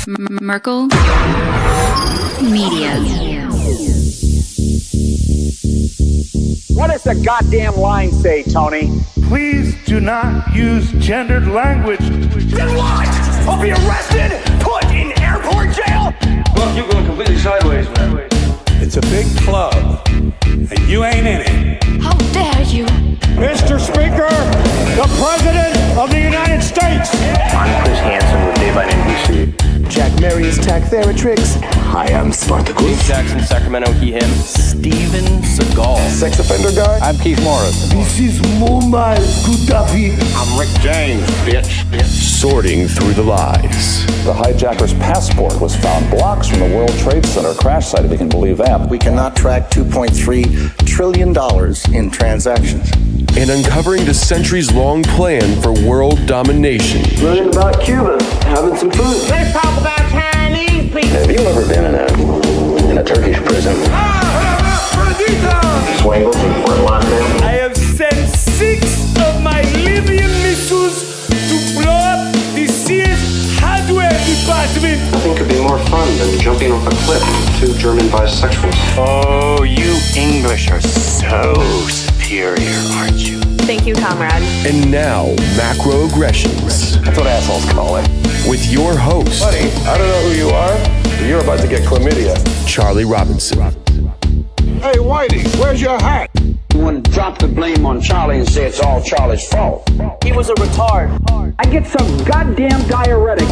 Merkel Media. What does the goddamn line say, Tony? Please do not use gendered language. Then what? I'll be arrested, put in airport jail? Look, you're going completely sideways, man. It's a big club, and you ain't in it. How dare you? Mr. Speaker, the President of the United States. I'm Chris Hansen with Dave on NBC. Jack Marius Tack Theratrix. Hi, I'm Spartacus. Jackson, Sacramento, he, him. Steven Seagal. Sex offender guy. I'm Keith Morris. This is Muammar Gaddafi. I'm Rick James, bitch. Sorting through the lies. The hijacker's passport was found blocks from the World Trade Center crash site, if you can believe that. We cannot track $2.3 trillion in transactions. And uncovering the centuries-long plan for world domination. Learning about Cuba, having some food. Let's talk about Chinese people. Have you ever been in a Turkish prison? Swangles in Fort Lauderdale? I have sent 6 of my Libyan missiles to blow up the Sears hardware department. Nothing could be more fun than jumping off a cliff with 2 German bisexuals. Oh, you English are so superior, aren't you? Thank you, comrade. And now, macroaggressions. That's what assholes call it. With your host, Buddy, I don't know who you are, but you're about to get chlamydia. Charlie Robinson. Hey, Whitey, where's your hat? You want to drop the blame on Charlie and say it's all Charlie's fault. He was a retard. I get some goddamn diuretic.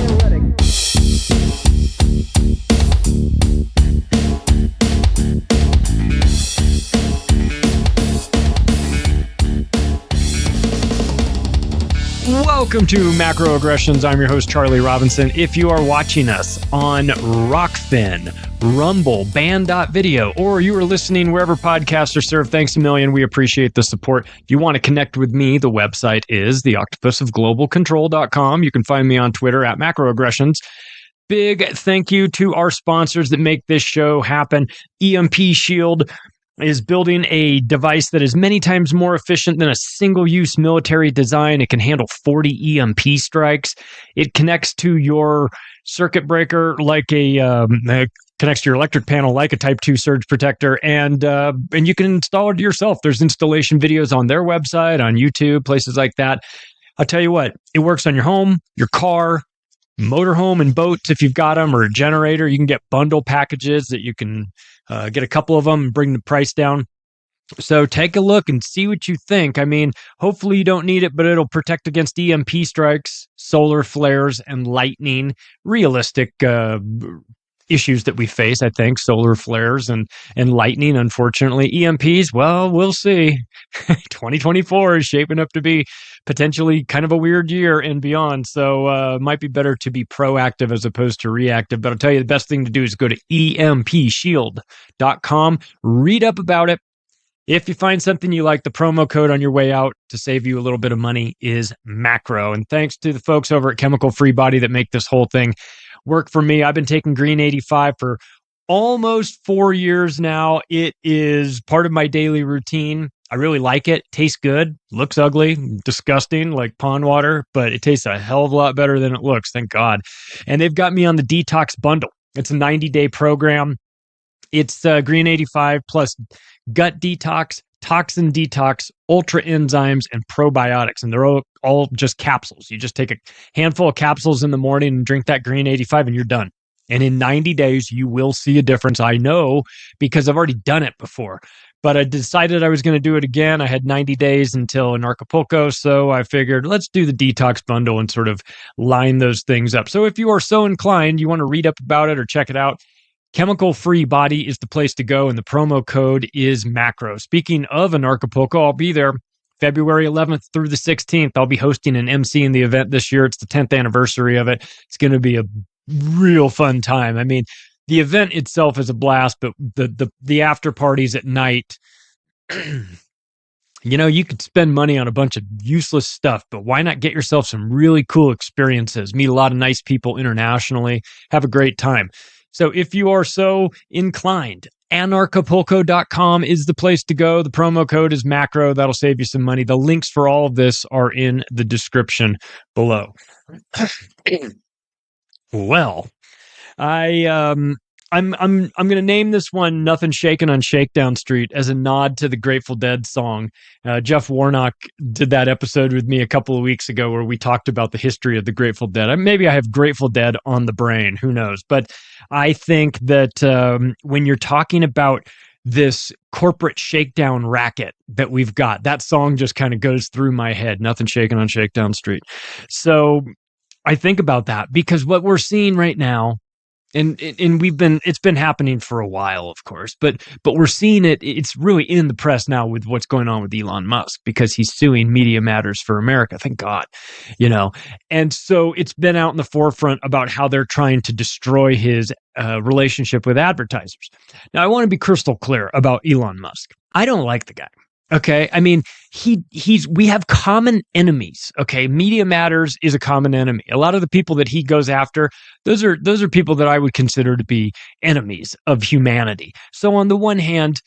Welcome to Macroaggressions. I'm your host, Charlie Robinson. If you are watching us on Rockfin, Rumble, Band.video, or you are listening wherever podcasts are served, thanks a million. We appreciate the support. If you want to connect with me, the website is theoctopusofglobalcontrol.com. You can find me on Twitter at Macroaggressions. Big thank you to our sponsors that make this show happen. EMP Shield is building a device that is many times more efficient than a single-use military design. It can handle 40 EMP strikes. It connects to your circuit breaker like connects to your electric panel like a Type 2 surge protector, and you can install it yourself. There's installation videos on their website, on YouTube, places like that. I'll tell you what, it works on your home, your car, motorhome and boats if you've got them, or a generator. You can get bundle packages that you can get a couple of them and bring the price down. So take a look and see what you think. I mean, hopefully you don't need it, but it'll protect against EMP strikes, solar flares, and lightning. Realistic issues that we face, I think, solar flares and lightning, unfortunately. EMPs, well, we'll see. 2024 is shaping up to be potentially kind of a weird year and beyond. So it might be better to be proactive as opposed to reactive. But I'll tell you, the best thing to do is go to empshield.com, read up about it. If you find something you like, the promo code on your way out to save you a little bit of money is MACRO. And thanks to the folks over at Chemical Free Body that make this whole thing work for me. I've been taking Green 85 for almost 4 years now. It is part of my daily routine. I really like it. Tastes good. Looks ugly, disgusting, like pond water, but it tastes a hell of a lot better than it looks, thank God. And they've got me on the Detox Bundle. It's a 90-day program. It's Green 85 plus gut detox, toxin detox, ultra enzymes, and probiotics. And they're all just capsules. You just take a handful of capsules in the morning and drink that Green 85 and you're done. And in 90 days, you will see a difference. I know because I've already done it before. But I decided I was going to do it again. I had 90 days until in Acapulco, so I figured let's do the detox bundle and sort of line those things up. So if you are so inclined, you want to read up about it or check it out, Chemical Free Body is the place to go, and the promo code is MACRO. Speaking of an Acapulco, I'll be there February 11th through the 16th. I'll be hosting an MC in the event this year. It's the 10th anniversary of it. It's going to be a real fun time. I mean, the event itself is a blast, but the after parties at night, you know, you could spend money on a bunch of useless stuff, but why not get yourself some really cool experiences, meet a lot of nice people internationally, have a great time. So if you are so inclined, anarchapulco.com is the place to go. The promo code is MACRO. That'll save you some money. The links for all of this are in the description below. Well, I'm going to name this one "Nothing Shaking on Shakedown Street" as a nod to the Grateful Dead song. Jeff Warnock did that episode with me a couple of weeks ago where we talked about the history of the Grateful Dead. Maybe I have Grateful Dead on the brain, who knows? But I think that when you're talking about this corporate shakedown racket that we've got, that song just kind of goes through my head. Nothing shaking on Shakedown Street. So I think about that because what we're seeing right now, and it's been happening for a while, of course, but we're seeing it. It's really in the press now with what's going on with Elon Musk because he's suing Media Matters for America. Thank God, And so it's been out in the forefront about how they're trying to destroy his relationship with advertisers. Now, I want to be crystal clear about Elon Musk. I don't like the guy. Okay. I mean, we have common enemies. Okay. Media Matters is a common enemy. A lot of the people that he goes after, those are people that I would consider to be enemies of humanity. So on the one hand,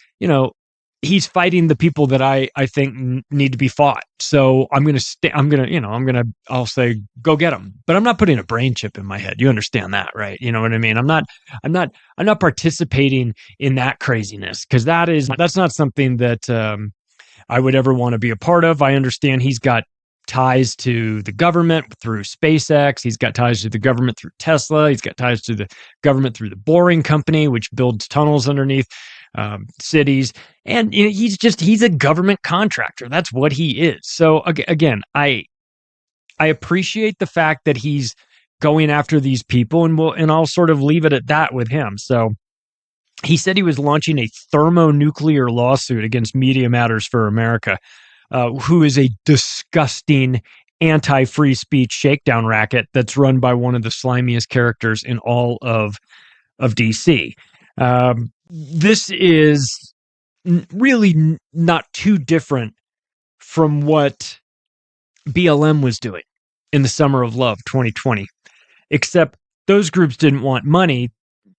he's fighting the people that I think need to be fought. So I'll say, go get him, but I'm not putting a brain chip in my head. You understand that, right? You know what I mean? I'm not participating in that craziness because that's not something that, I would ever want to be a part of. I understand he's got ties to the government through SpaceX. He's got ties to the government through Tesla. He's got ties to the government through the Boring Company, which builds tunnels underneath cities. And he's a government contractor. That's what he is. So again, I appreciate the fact that he's going after these people, and I'll sort of leave it at that with him. So he said he was launching a thermonuclear lawsuit against Media Matters for America, who is a disgusting anti-free speech shakedown racket that's run by one of the slimiest characters in all of DC. This is really not too different from what BLM was doing in the Summer of Love 2020, except those groups didn't want money.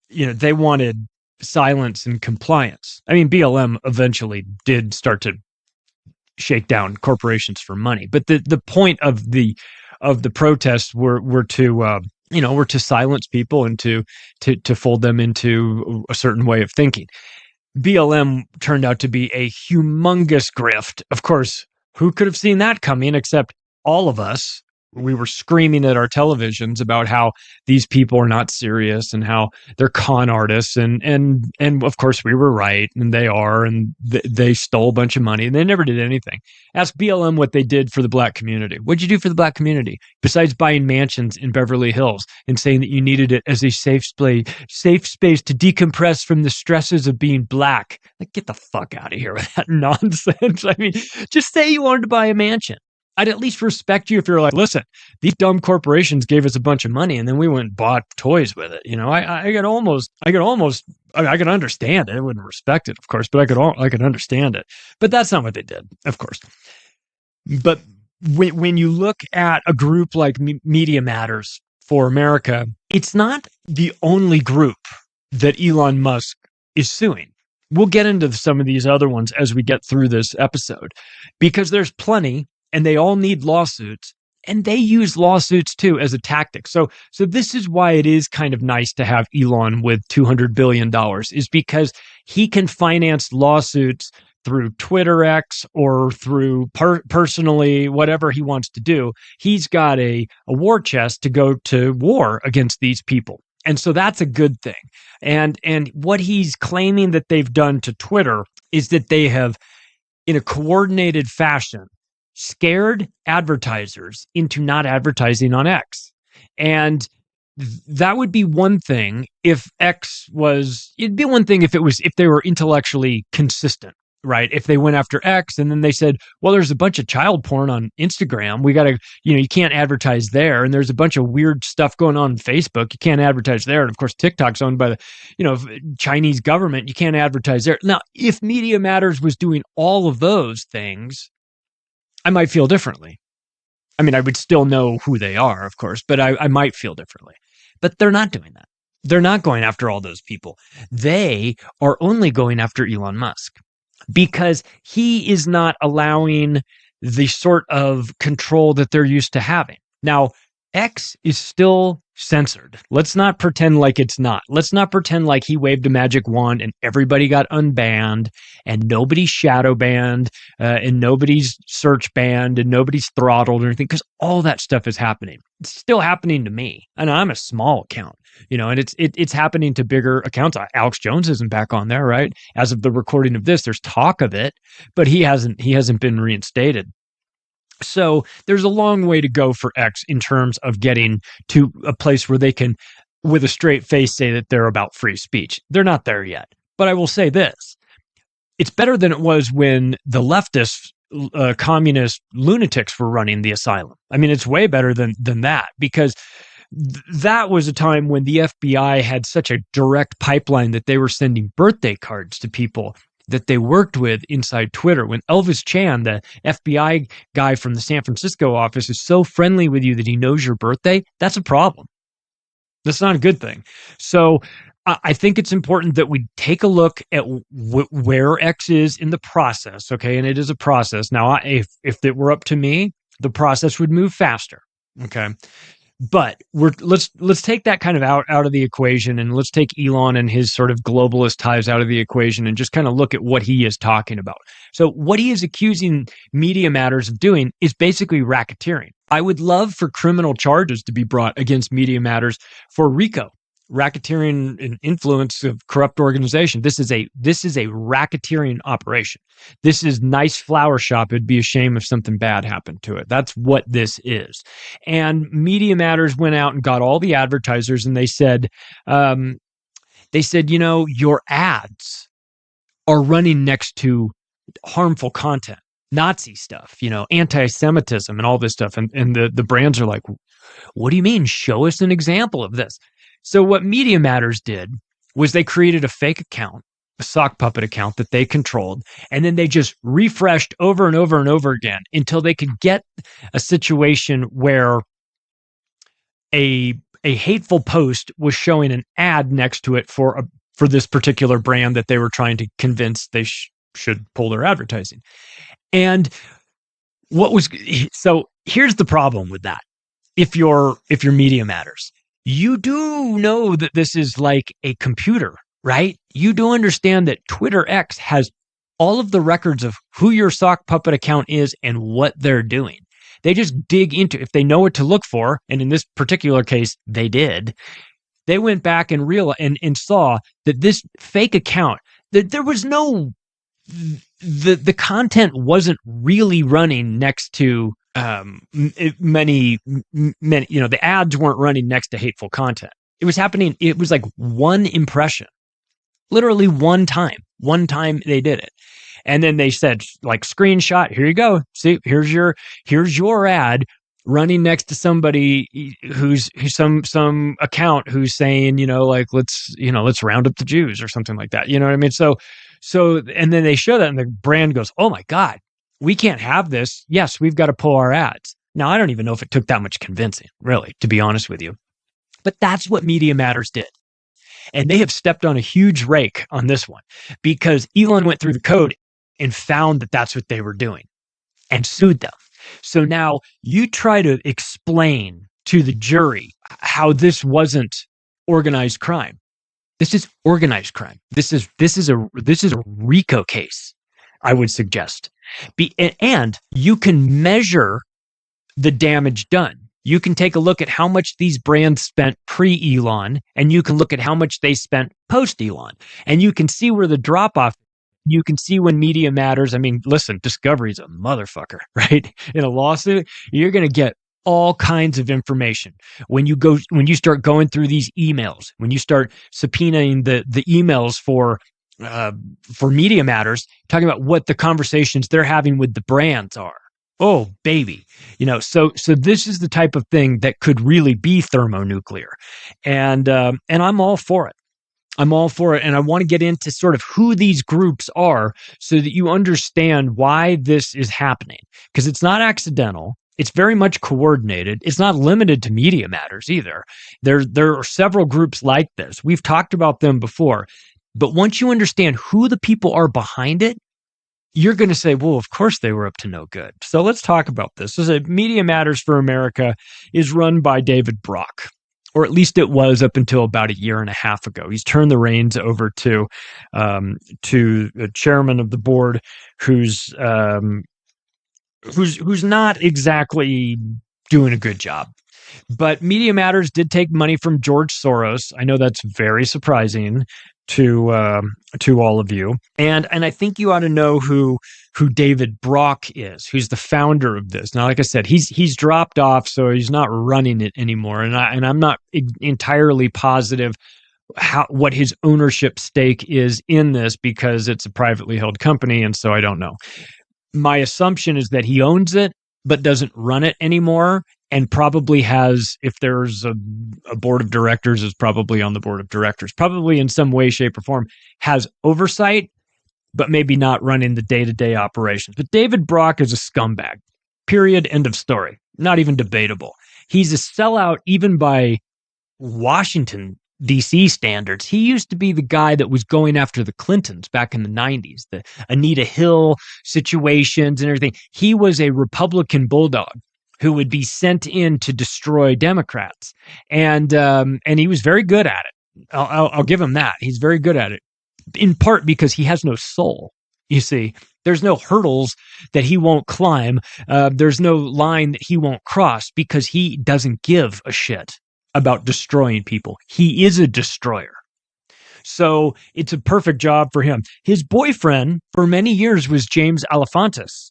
They wanted silence and compliance. I mean, BLM eventually did start to shake down corporations for money, but the point of the protests were to silence people and to fold them into a certain way of thinking. BLM turned out to be a humongous grift. Of course, who could have seen that coming except all of us? We were screaming at our televisions about how these people are not serious and how they're con artists. And of course we were right, and they are, and they stole a bunch of money and they never did anything. Ask BLM what they did for the black community. What'd you do for the black community? Besides buying mansions in Beverly Hills and saying that you needed it as a safe space to decompress from the stresses of being black. Like, get the fuck out of here with that nonsense. I mean, just say you wanted to buy a mansion. I'd at least respect you if you're like, listen, these dumb corporations gave us a bunch of money and then we went and bought toys with it. I could understand it. I wouldn't respect it, of course, but I could understand it. But that's not what they did, of course. But when you look at a group like Media Matters for America, it's not the only group that Elon Musk is suing. We'll get into some of these other ones as we get through this episode, because there's plenty. And they all need lawsuits, and they use lawsuits too as a tactic. So this is why it is kind of nice to have Elon with $200 billion, is because he can finance lawsuits through Twitter X or through personally, whatever he wants to do. He's got a war chest to go to war against these people. And so that's a good thing. And what he's claiming that they've done to Twitter is that they have, in a coordinated fashion, scared advertisers into not advertising on X. And that would be one thing if it'd be one thing if they were intellectually consistent, right? If they went after X and then they said, well, there's a bunch of child porn on Instagram. We got to, you can't advertise there. And there's a bunch of weird stuff going on Facebook. You can't advertise there. And of course, TikTok's owned by the, Chinese government. You can't advertise there. Now, if Media Matters was doing all of those things, I might feel differently. I mean, I would still know who they are, of course, but I might feel differently. But they're not doing that. They're not going after all those people. They are only going after Elon Musk because he is not allowing the sort of control that they're used to having. Now, X is still censored. Let's not pretend like it's not. Let's not pretend like he waved a magic wand and everybody got unbanned and nobody's shadow banned and nobody's search banned and nobody's throttled or anything, because all that stuff is happening. It's still happening to me. And I'm a small account, and it's happening to bigger accounts. Alex Jones isn't back on there, right? As of the recording of this, there's talk of it, but he hasn't been reinstated. So there's a long way to go for X in terms of getting to a place where they can, with a straight face, say that they're about free speech. They're not there yet. But I will say this. It's better than it was when the leftist communist lunatics were running the asylum. I mean, it's way better than that, because that was a time when the FBI had such a direct pipeline that they were sending birthday cards to people that they worked with inside Twitter. When Elvis Chan, the FBI guy from the San Francisco office, is so friendly with you that he knows your birthday, that's a problem. That's not a good thing. So I think it's important that we take a look at where X is in the process, okay? And it is a process. Now, if it were up to me, the process would move faster, okay? But let's take that kind of out of the equation, and let's take Elon and his sort of globalist ties out of the equation and just kind of look at what he is talking about. So what he is accusing Media Matters of doing is basically racketeering. I would love for criminal charges to be brought against Media Matters for RICO, racketeering and influence of corrupt organization. This is a racketeering operation. This is nice flower shop. It'd be a shame if something bad happened to it. That's what this is. And Media Matters went out and got all the advertisers, and they said, your ads are running next to harmful content, Nazi stuff, anti-Semitism and all this stuff. And the brands are like, what do you mean? Show us an example of this. So what Media Matters did was they created a fake account, a sock puppet account that they controlled, and then they just refreshed over and over and over again until they could get a situation where a hateful post was showing an ad next to it for this particular brand that they were trying to convince they should pull their advertising. And so here's the problem with that. If you're Media Matters, you do know that this is like a computer, right? You do understand that Twitter X has all of the records of who your sock puppet account is and what they're doing. They just dig into, if they know what to look for, and in this particular case, they did, they went back and saw that this fake account, that there was no, the content wasn't really running next to many, the ads weren't running next to hateful content. It was happening. It was like one impression, literally one time they did it. And then they said, like, screenshot, here you go. See, here's your ad running next to somebody who's some account who's saying, let's round up the Jews or something like that. You know what I mean? So, and then they show that and the brand goes, oh my God, we can't have this. Yes, we've got to pull our ads. Now, I don't even know if it took that much convincing, really, to be honest with you. But that's what Media Matters did. And they have stepped on a huge rake on this one because Elon went through the code and found that that's what they were doing and sued them. So now you try to explain to the jury how this wasn't organized crime. This is organized crime. This is a RICO case, I would suggest. And you can measure the damage done. You can take a look at how much these brands spent pre-Elon, and you can look at how much they spent post-Elon. And you can see where the drop-off, you can see when Media Matters. I mean, listen, Discovery's a motherfucker, right? In a lawsuit, you're going to get all kinds of information. When you start going through these emails, when you start subpoenaing the emails for Media Matters, talking about what the conversations they're having with the brands are. Oh, baby. So this is the type of thing that could really be thermonuclear. And I'm all for it. I'm all for it. And I want to get into sort of who these groups are so that you understand why this is happening. Because it's not accidental. It's very much coordinated. It's not limited to Media Matters either. There are several groups like this. We've talked about them before. But once you understand who the people are behind it, you're going to say, well, of course they were up to no good. So let's talk about this. Media Matters for America is run by David Brock, or at least it was up until about a year and a half ago. He's turned the reins over to the chairman of the board, who's not exactly doing a good job. But Media Matters did take money from George Soros. I know that's very surprising to all of you, and I think you ought to know who David Brock is, who's the founder of this. Now, like I said, he's dropped off, so he's not running it anymore, and I'm not entirely positive what his ownership stake is in this, because it's a privately held company, and so I don't know. My assumption is that he owns it, but doesn't run it anymore, and probably has, if there's a board of directors, is probably on the board of directors, probably in some way, shape, or form, has oversight, but maybe not running the day-to-day operations. But David Brock is a scumbag. Period. End of story. Not even debatable. He's a sellout even by Washington, D.C. standards. He used to be the guy that was going after the Clintons back in the 90s, the Anita Hill situations and everything. He was a Republican bulldog who would be sent in to destroy Democrats. And he was very good at it. I'll give him that. He's very good at it, in part because he has no soul. You see, there's no hurdles that he won't climb. There's no line that he won't cross, because he doesn't give a shit about destroying people. He is a destroyer. So it's a perfect job for him. His boyfriend for many years was James Alefantis.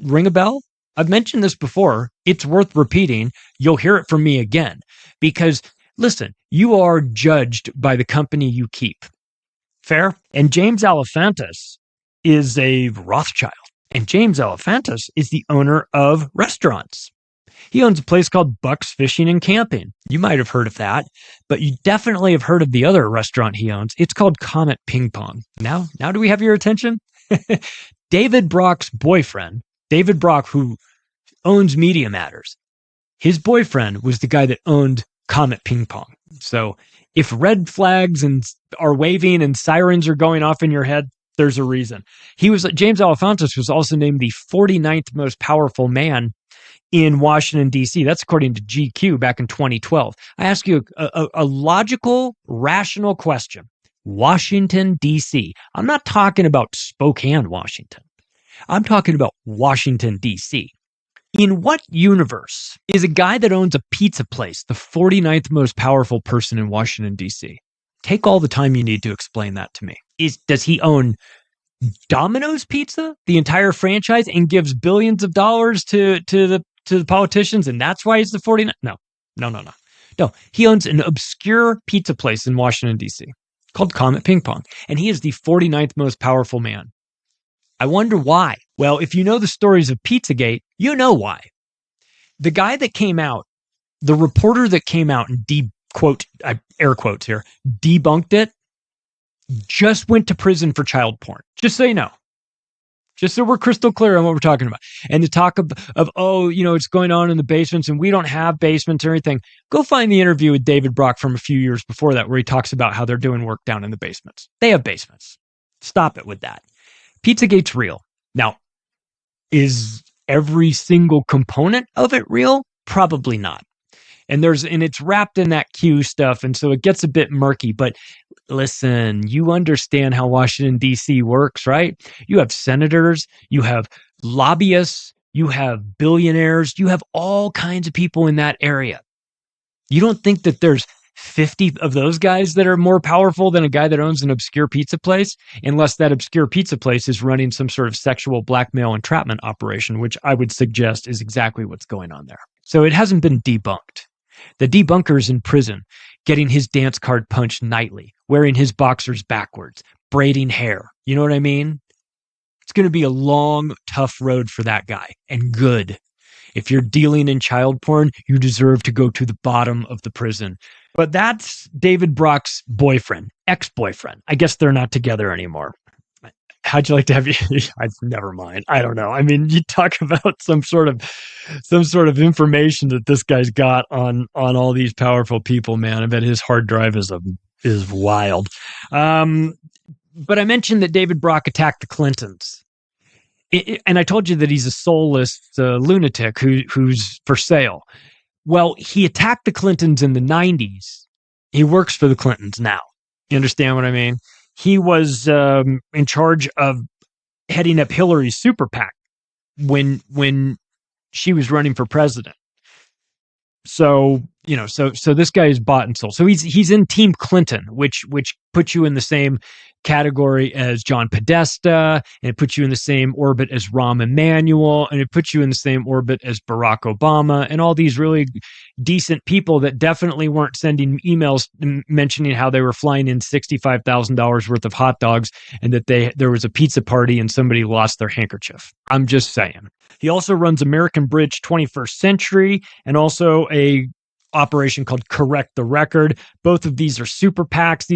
Ring a bell? I've mentioned this before. It's worth repeating. You'll hear it from me again, because listen, you are judged by the company you keep. Fair? And James Alefantis is a Rothschild, and James Alefantis is the owner of restaurants. He owns a place called Buck's Fishing and Camping. You might have heard of that, but you definitely have heard of the other restaurant he owns. It's called Comet Ping Pong. Now do we have your attention? David Brock's boyfriend, David Brock, who owns Media Matters, his boyfriend was the guy that owned Comet Ping Pong. So if red flags are waving and sirens are going off in your head, there's a reason. James Alefantis was also named the 49th most powerful man in Washington, D.C. That's according to GQ back in 2012. I ask you a logical, rational question. Washington, D.C. I'm not talking about Spokane, Washington. I'm talking about Washington, D.C. In what universe is a guy that owns a pizza place the 49th most powerful person in Washington, D.C.? Take all the time you need to explain that to me. Does he own Domino's Pizza, the entire franchise, and gives billions of dollars to the politicians, and that's why he's the 49th? No. No, he owns an obscure pizza place in Washington, D.C. called Comet Ping Pong, and he is the 49th most powerful man. I wonder why. Well, if you know the stories of Pizzagate, you know why. The guy that came out, the reporter that came out and air quotes here, debunked it, just went to prison for child porn. Just so you know. Just so we're crystal clear on what we're talking about. And the talk of it's going on in the basements and we don't have basements or anything. Go find the interview with David Brock from a few years before that, where he talks about how they're doing work down in the basements. They have basements. Stop it with that. Pizzagate's real. Now, is every single component of it real? Probably not. And it's wrapped in that Q stuff, and so it gets a bit murky. But listen, you understand how Washington, D.C. works, right? You have senators, you have lobbyists, you have billionaires, you have all kinds of people in that area. You don't think that there's 50 of those guys that are more powerful than a guy that owns an obscure pizza place, unless that obscure pizza place is running some sort of sexual blackmail entrapment operation, which I would suggest is exactly what's going on there. So it hasn't been debunked. The debunker's in prison, getting his dance card punched nightly, wearing his boxers backwards, braiding hair. You know what I mean? It's going to be a long, tough road for that guy. And good. If you're dealing in child porn, you deserve to go to the bottom of the prison. But that's David Brock's boyfriend, ex-boyfriend. I guess they're not together anymore. How'd you like to have you? Never mind. I don't know. I mean, you talk about some sort of information that this guy's got on all these powerful people, man. I bet his hard drive is wild. But I mentioned that David Brock attacked the Clintons. And I told you that he's a soulless lunatic who's for sale. Well, he attacked the Clintons in the 90s. He works for the Clintons now. You understand what I mean? He was in charge of heading up Hillary's super PAC when she was running for president. So, so this guy is bought and sold. So he's in Team Clinton, which puts you in the same category as John Podesta, and it puts you in the same orbit as Rahm Emanuel, and it puts you in the same orbit as Barack Obama, and all these really decent people that definitely weren't sending emails mentioning how they were flying in $65,000 worth of hot dogs and that there was a pizza party and somebody lost their handkerchief. I'm just saying. He also runs American Bridge 21st Century and also a operation called Correct the Record. Both of these are super PACs.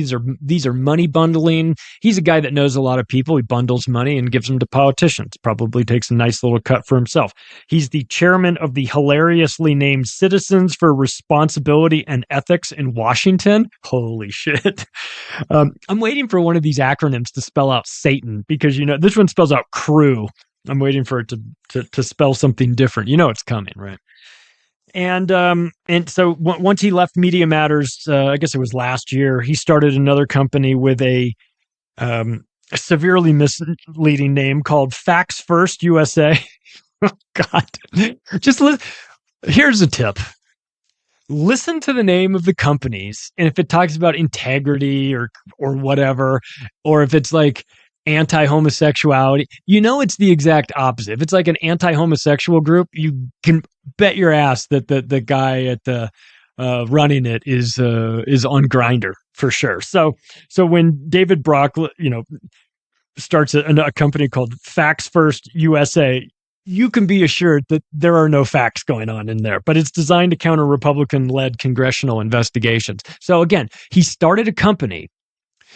These are money bundling. He's a guy that knows a lot of people. He bundles money and gives them to politicians. Probably takes a nice little cut for himself. He's the chairman of the hilariously named Citizens for Responsibility and Ethics in Washington. Holy shit. I'm waiting for one of these acronyms to spell out Satan because, this one spells out crew. I'm waiting for it to spell something different. It's coming, right? And so once he left Media Matters, I guess it was last year, he started another company with a severely misleading name called Facts First USA. Oh, God. Just here's a tip. Listen to the name of the companies, and if it talks about integrity or whatever, or if it's like anti-homosexuality, it's the exact opposite. If it's like an anti-homosexual group, you can bet your ass that the guy at the running it is on Grindr for sure. So when David Brock, starts a company called Facts First USA, you can be assured that there are no facts going on in there, but it's designed to counter Republican-led congressional investigations. So again, he started a company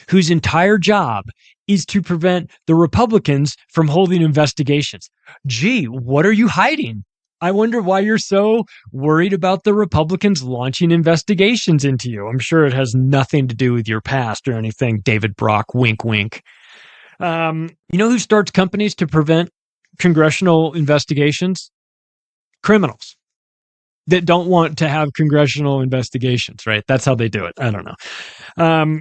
whose entire job is to prevent the Republicans from holding investigations. Gee, what are you hiding? I wonder why you're so worried about the Republicans launching investigations into you. I'm sure it has nothing to do with your past or anything, David Brock, wink, wink. Who starts companies to prevent congressional investigations? Criminals that don't want to have congressional investigations, right? That's how they do it. I don't know.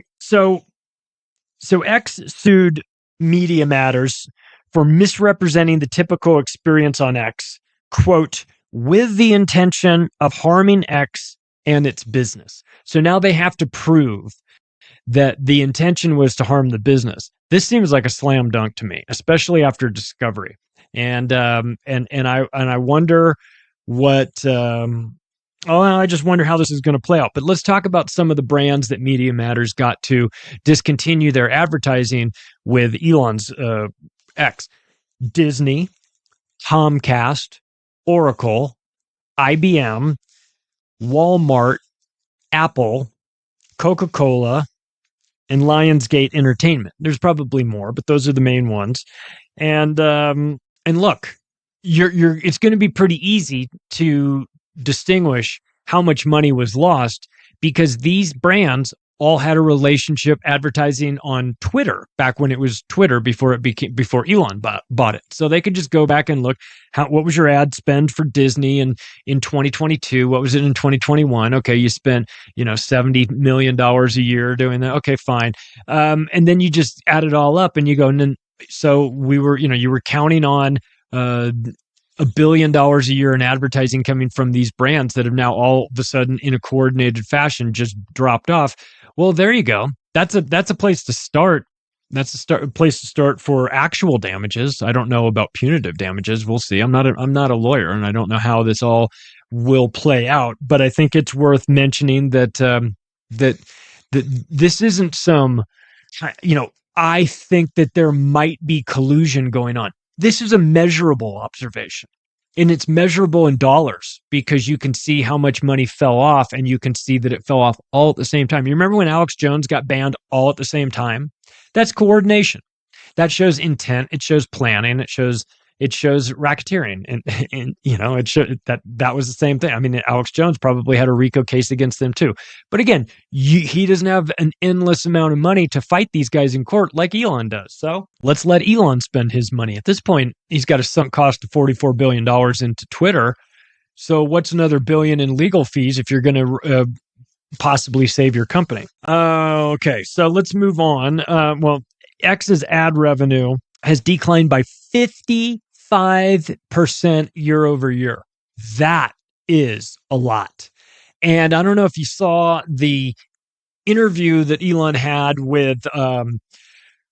So X sued Media Matters for misrepresenting the typical experience on X, quote, with the intention of harming X and its business. So now they have to prove that the intention was to harm the business. This seems like a slam dunk to me, especially after discovery. And I wonder what I just wonder how this is going to play out. But let's talk about some of the brands that Media Matters got to discontinue their advertising with Elon's X. Disney, Comcast, Oracle, IBM, Walmart, Apple, Coca-Cola, and Lionsgate Entertainment. There's probably more, but those are the main ones. And look, it's going to be pretty easy to distinguish how much money was lost because these brands all had a relationship advertising on Twitter back when it was Twitter before Elon bought it. So they could just go back and look what was your ad spend for Disney in 2022? What was it in 2021? Okay, you spent $70 million a year doing that. Okay, fine. And then you just add it all up and you go, so we were you were counting on $1 billion a year in advertising coming from these brands that have now all of a sudden in a coordinated fashion just dropped off. Well, there you go. That's a place to start. That's a place to start for actual damages. I don't know about punitive damages. We'll see. I'm not a lawyer, and I don't know how this all will play out. But I think it's worth mentioning that that this isn't some. I think that there might be collusion going on. This is a measurable observation. And it's measurable in dollars because you can see how much money fell off and you can see that it fell off all at the same time. You remember when Alex Jones got banned all at the same time? That's coordination. That shows intent. It shows planning. It shows racketeering. And it showed that was the same thing. I mean, Alex Jones probably had a RICO case against them too. But again, he doesn't have an endless amount of money to fight these guys in court like Elon does. So let's let Elon spend his money. At this point, he's got a sunk cost of $44 billion into Twitter. So what's another billion in legal fees if you're going to possibly save your company? Okay, so let's move on. Well, X's ad revenue has declined by 55% year over year. That is a lot. And I don't know if you saw the interview that Elon had with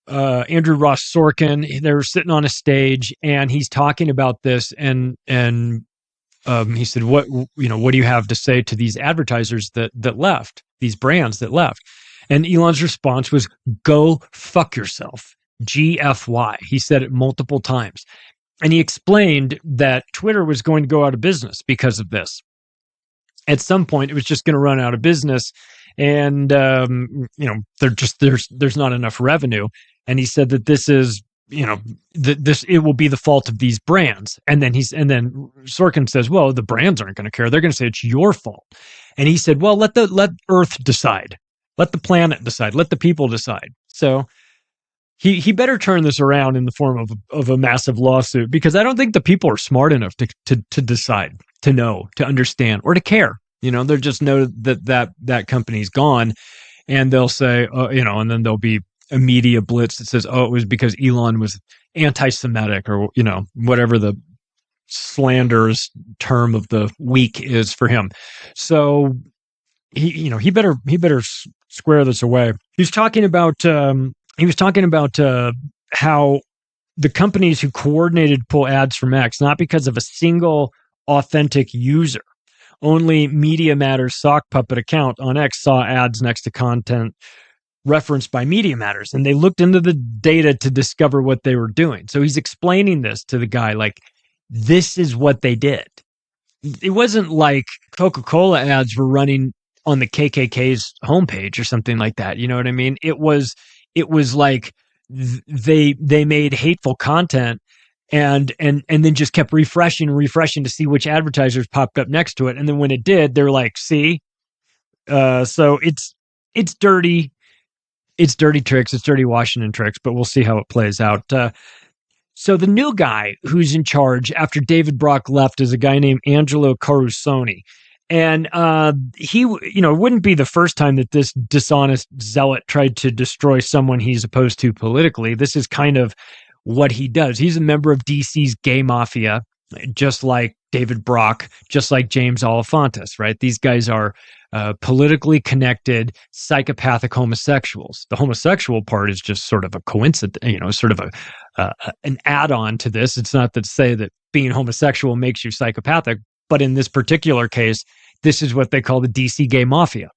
Andrew Ross Sorkin. They were sitting on a stage, and he's talking about this, and he said, "What do you have to say to these advertisers that left, these brands that left?" And Elon's response was, "Go fuck yourself." GFY. He said it multiple times, and he explained that Twitter was going to go out of business because of this. At some point, it was just going to run out of business, and there's not enough revenue. And he said that this is, it will be the fault of these brands. And then Sorkin says, well, the brands aren't going to care. They're going to say it's your fault. And he said, well, let Earth decide, let the planet decide, let the people decide. So he better turn this around in the form of a massive lawsuit, because I don't think the people are smart enough to decide, to know, to understand, or to care. They'll just know that company's gone, and they'll say, and then there'll be a media blitz that says, oh, it was because Elon was anti-Semitic, or, whatever the slanderous term of the week is for him. So he better square this away. He was talking about how the companies who coordinated pull ads from X, not because of a single authentic user. Only Media Matters sock puppet account on X saw ads next to content referenced by Media Matters, and they looked into the data to discover what they were doing. So he's explaining this to the guy, like, this is what they did. It wasn't like Coca-Cola ads were running on the KKK's homepage or something like that. You know what I mean? It was like they made hateful content and then just kept refreshing to see which advertisers popped up next to it. And then when it did, they're like, see? So it's dirty. It's dirty tricks. It's dirty Washington tricks, but we'll see how it plays out. So the new guy who's in charge after David Brock left is a guy named Angelo Carusone. And he, it wouldn't be the first time that this dishonest zealot tried to destroy someone he's opposed to politically. This is kind of what he does. He's a member of DC's gay mafia, just like David Brock, just like James Alefantis, right? These guys are politically connected, psychopathic homosexuals. The homosexual part is just sort of a coincidence, sort of an add-on to this. It's not to say that being homosexual makes you psychopathic, but in this particular case, this is what they call the DC gay mafia.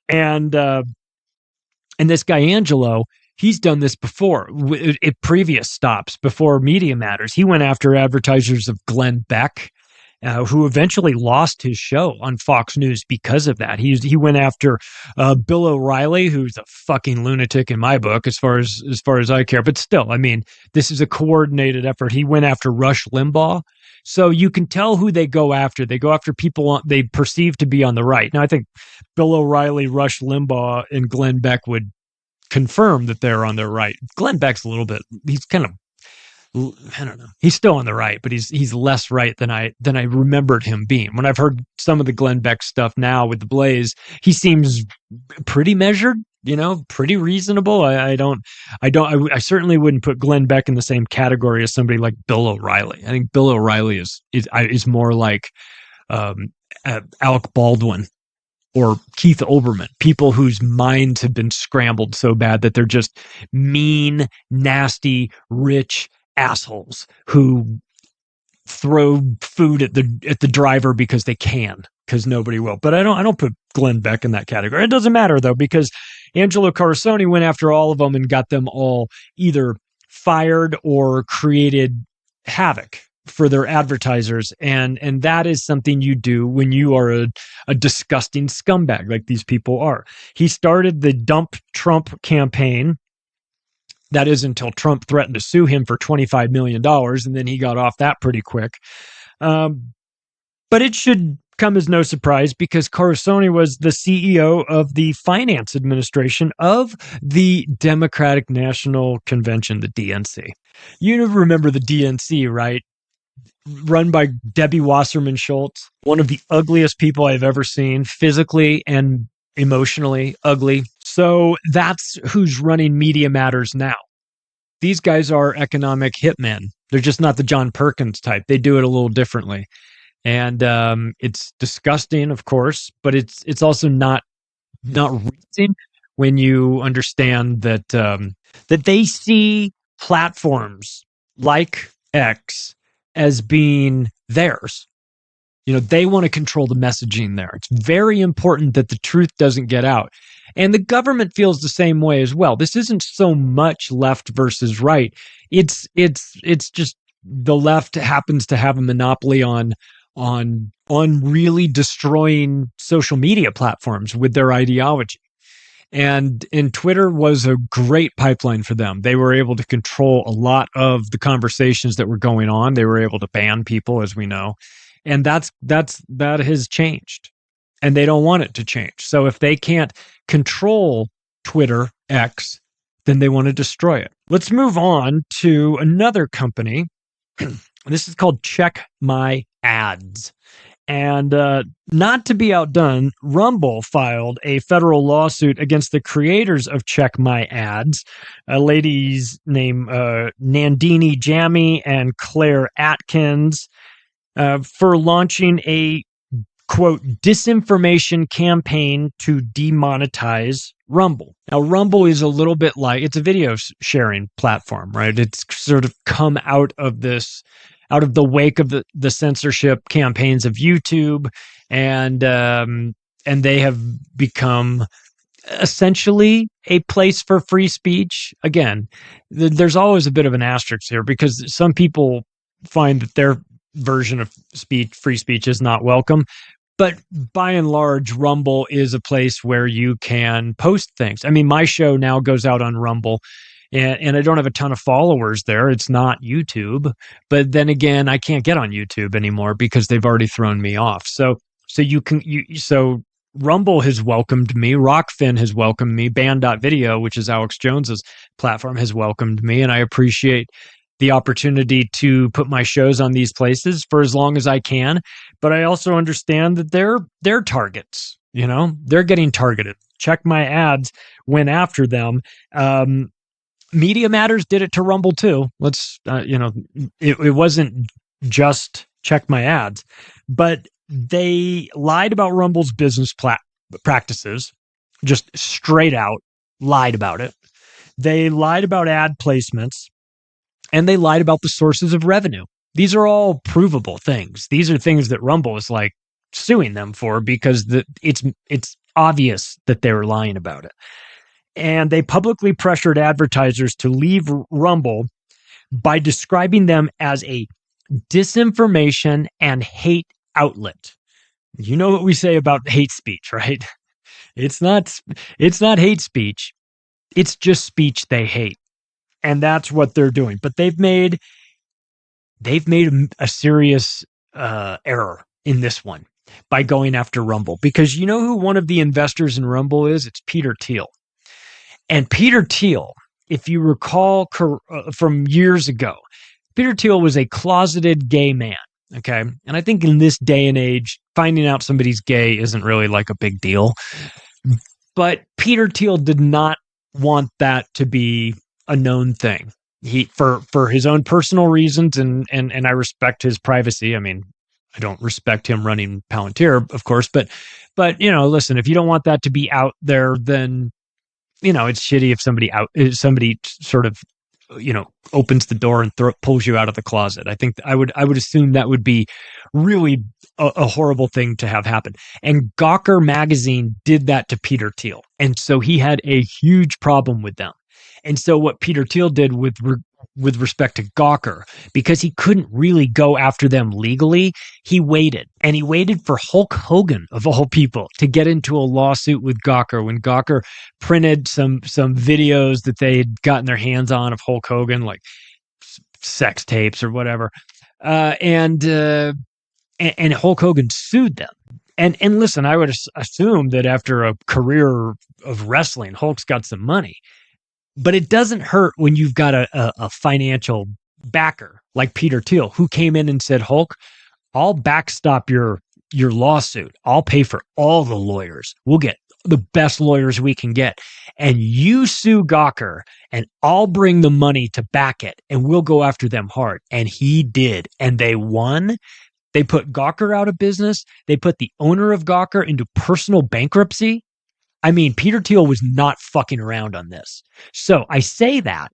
And this guy, Angelo, he's done this before at previous stops before Media Matters. He went after advertisers of Glenn Beck, who eventually lost his show on Fox News because of that. He went after Bill O'Reilly, who's a fucking lunatic in my book, as far as I care. But still, I mean, this is a coordinated effort. He went after Rush Limbaugh. So you can tell who they go after. They go after people they perceive to be on the right. Now, I think Bill O'Reilly, Rush Limbaugh, and Glenn Beck would confirm that they're on their right. Glenn Beck's a little bit, he's kind of, I don't know. He's still on the right, but he's less right than I remembered him being. When I've heard some of the Glenn Beck stuff now with the Blaze, he seems pretty measured, pretty reasonable. I certainly wouldn't put Glenn Beck in the same category as somebody like Bill O'Reilly. I think Bill O'Reilly is more like Alec Baldwin or Keith Olbermann, people whose minds have been scrambled so bad that they're just mean, nasty, rich assholes who throw food at the driver because they can, because nobody will. But I don't put Glenn Beck in that category. It doesn't matter though, because Angelo Carusone went after all of them and got them all either fired or created havoc for their advertisers. And that is something you do when you are a disgusting scumbag like these people are. He started the Dump Trump campaign. That is until Trump threatened to sue him for $25 million, and then he got off that pretty quick. But it should come as no surprise, because Carusone was the CEO of the finance administration of the Democratic National Convention, the DNC. You remember the DNC, right? run by Debbie Wasserman Schultz, one of the ugliest people I've ever seen, physically and emotionally ugly. So that's who's running Media Matters now. These guys are economic hitmen. They're just not the John Perkins type. They do it a little differently. And it's disgusting, of course, but it's also not reason when you understand that that they see platforms like X as being theirs. You know, they want to control the messaging there. It's very important that the truth doesn't get out. And the government feels the same way as well. This isn't so much left versus right. It's just the left happens to have a monopoly on really destroying social media platforms with their ideology. And Twitter was a great pipeline for them. They were able to control a lot of the conversations that were going on. They were able to ban people, as we know. And that has changed. And they don't want it to change. So if they can't control Twitter, X, then they want to destroy it. Let's move on to another company. This is called Check My Ads. And not to be outdone, Rumble filed a federal lawsuit against the creators of Check My Ads, a lady's name Nandini Jammy and Claire Atkins, for launching a, quote, disinformation campaign to demonetize Rumble. Now, Rumble is a little bit like, it's a video sharing platform, right? It's sort of come out of the wake of the censorship campaigns of YouTube, and they have become essentially a place for free speech. Again, there's always a bit of an asterisk here because some people find that their version of free speech is not welcome. But by and large, Rumble is a place where you can post things. I mean, my show now goes out on Rumble. And I don't have a ton of followers there. It's not YouTube. But then again, I can't get on YouTube anymore because they've already thrown me off. So Rumble has welcomed me. Rockfin has welcomed me. Band.video, which is Alex Jones's platform, has welcomed me. And I appreciate the opportunity to put my shows on these places for as long as I can. But I also understand that they're targets. You know, they're getting targeted. Check My Ads went after them. Media Matters did it to Rumble too. Let's, it wasn't just Check My Ads, but they lied about Rumble's business practices, just straight out lied about it. They lied about ad placements, and they lied about the sources of revenue. These are all provable things. These are things that Rumble is like suing them for because it's obvious that they were lying about it. And they publicly pressured advertisers to leave Rumble by describing them as a disinformation and hate outlet. You know what we say about hate speech, right? It's not hate speech. It's just speech they hate. And that's what they're doing. But they've made a serious error in this one by going after Rumble. Because you know who one of the investors in Rumble is? It's Peter Thiel. And Peter Thiel, if you recall from years ago, Peter Thiel was a closeted gay man, okay? And I think in this day and age, finding out somebody's gay isn't really like a big deal. But Peter Thiel did not want that to be a known thing. He for his own personal reasons, and I respect his privacy. I mean, I don't respect him running Palantir, of course, but listen, if you don't want that to be out there, then it's shitty if somebody sort of, opens the door and pulls you out of the closet. I think I would assume that would be really a horrible thing to have happen. And Gawker magazine did that to Peter Thiel. And so he had a huge problem with them. And so what Peter Thiel did with respect to Gawker, because he couldn't really go after them legally, he waited. And he waited for Hulk Hogan, of all people, to get into a lawsuit with Gawker when Gawker printed some videos that they had gotten their hands on of Hulk Hogan, like sex tapes or whatever. And Hulk Hogan sued them. And listen, I would assume that after a career of wrestling, Hulk's got some money. But it doesn't hurt when you've got a financial backer like Peter Thiel, who came in and said, Hulk, I'll backstop your lawsuit. I'll pay for all the lawyers. We'll get the best lawyers we can get. And you sue Gawker and I'll bring the money to back it and we'll go after them hard. And he did. And they won. They put Gawker out of business. They put the owner of Gawker into personal bankruptcy. I mean, Peter Thiel was not fucking around on this. So I say that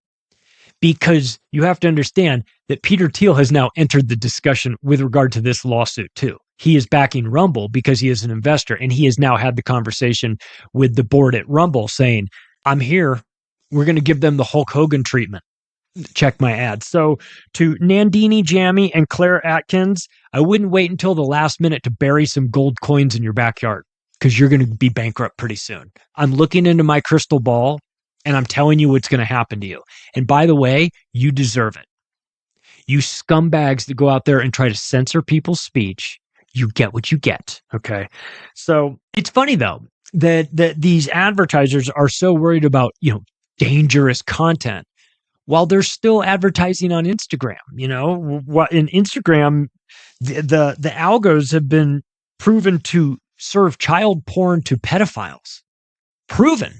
because you have to understand that Peter Thiel has now entered the discussion with regard to this lawsuit too. He is backing Rumble because he is an investor, and he has now had the conversation with the board at Rumble saying, I'm here. We're going to give them the Hulk Hogan treatment. Check my ad. So to Nandini Jammy and Claire Atkins, I wouldn't wait until the last minute to bury some gold coins in your backyard because you're going to be bankrupt pretty soon. I'm looking into my crystal ball and I'm telling you what's going to happen to you. And by the way, you deserve it. You scumbags that go out there and try to censor people's speech, you get what you get. Okay. So it's funny though, that these advertisers are so worried about, dangerous content while they're still advertising on Instagram. What in Instagram, the algos have been proven to serve child porn to pedophiles, proven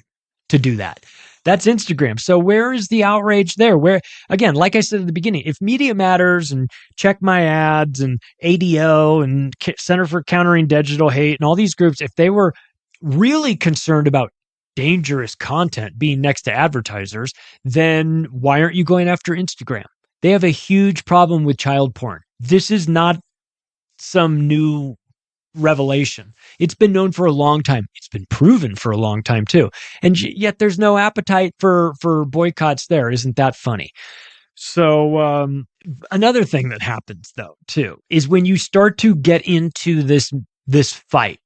to do that. That's Instagram. So where is the outrage there? Where, again, like I said at the beginning, if Media Matters and Check My Ads and ADO and Center for Countering Digital Hate and all these groups, if they were really concerned about dangerous content being next to advertisers, then why aren't you going after Instagram? They have a huge problem with child porn. This is not some new revelation. It's been known for a long time. It's been proven for a long time too. And yet there's no appetite for boycotts there. Isn't that funny? So another thing that happens though too is when you start to get into this fight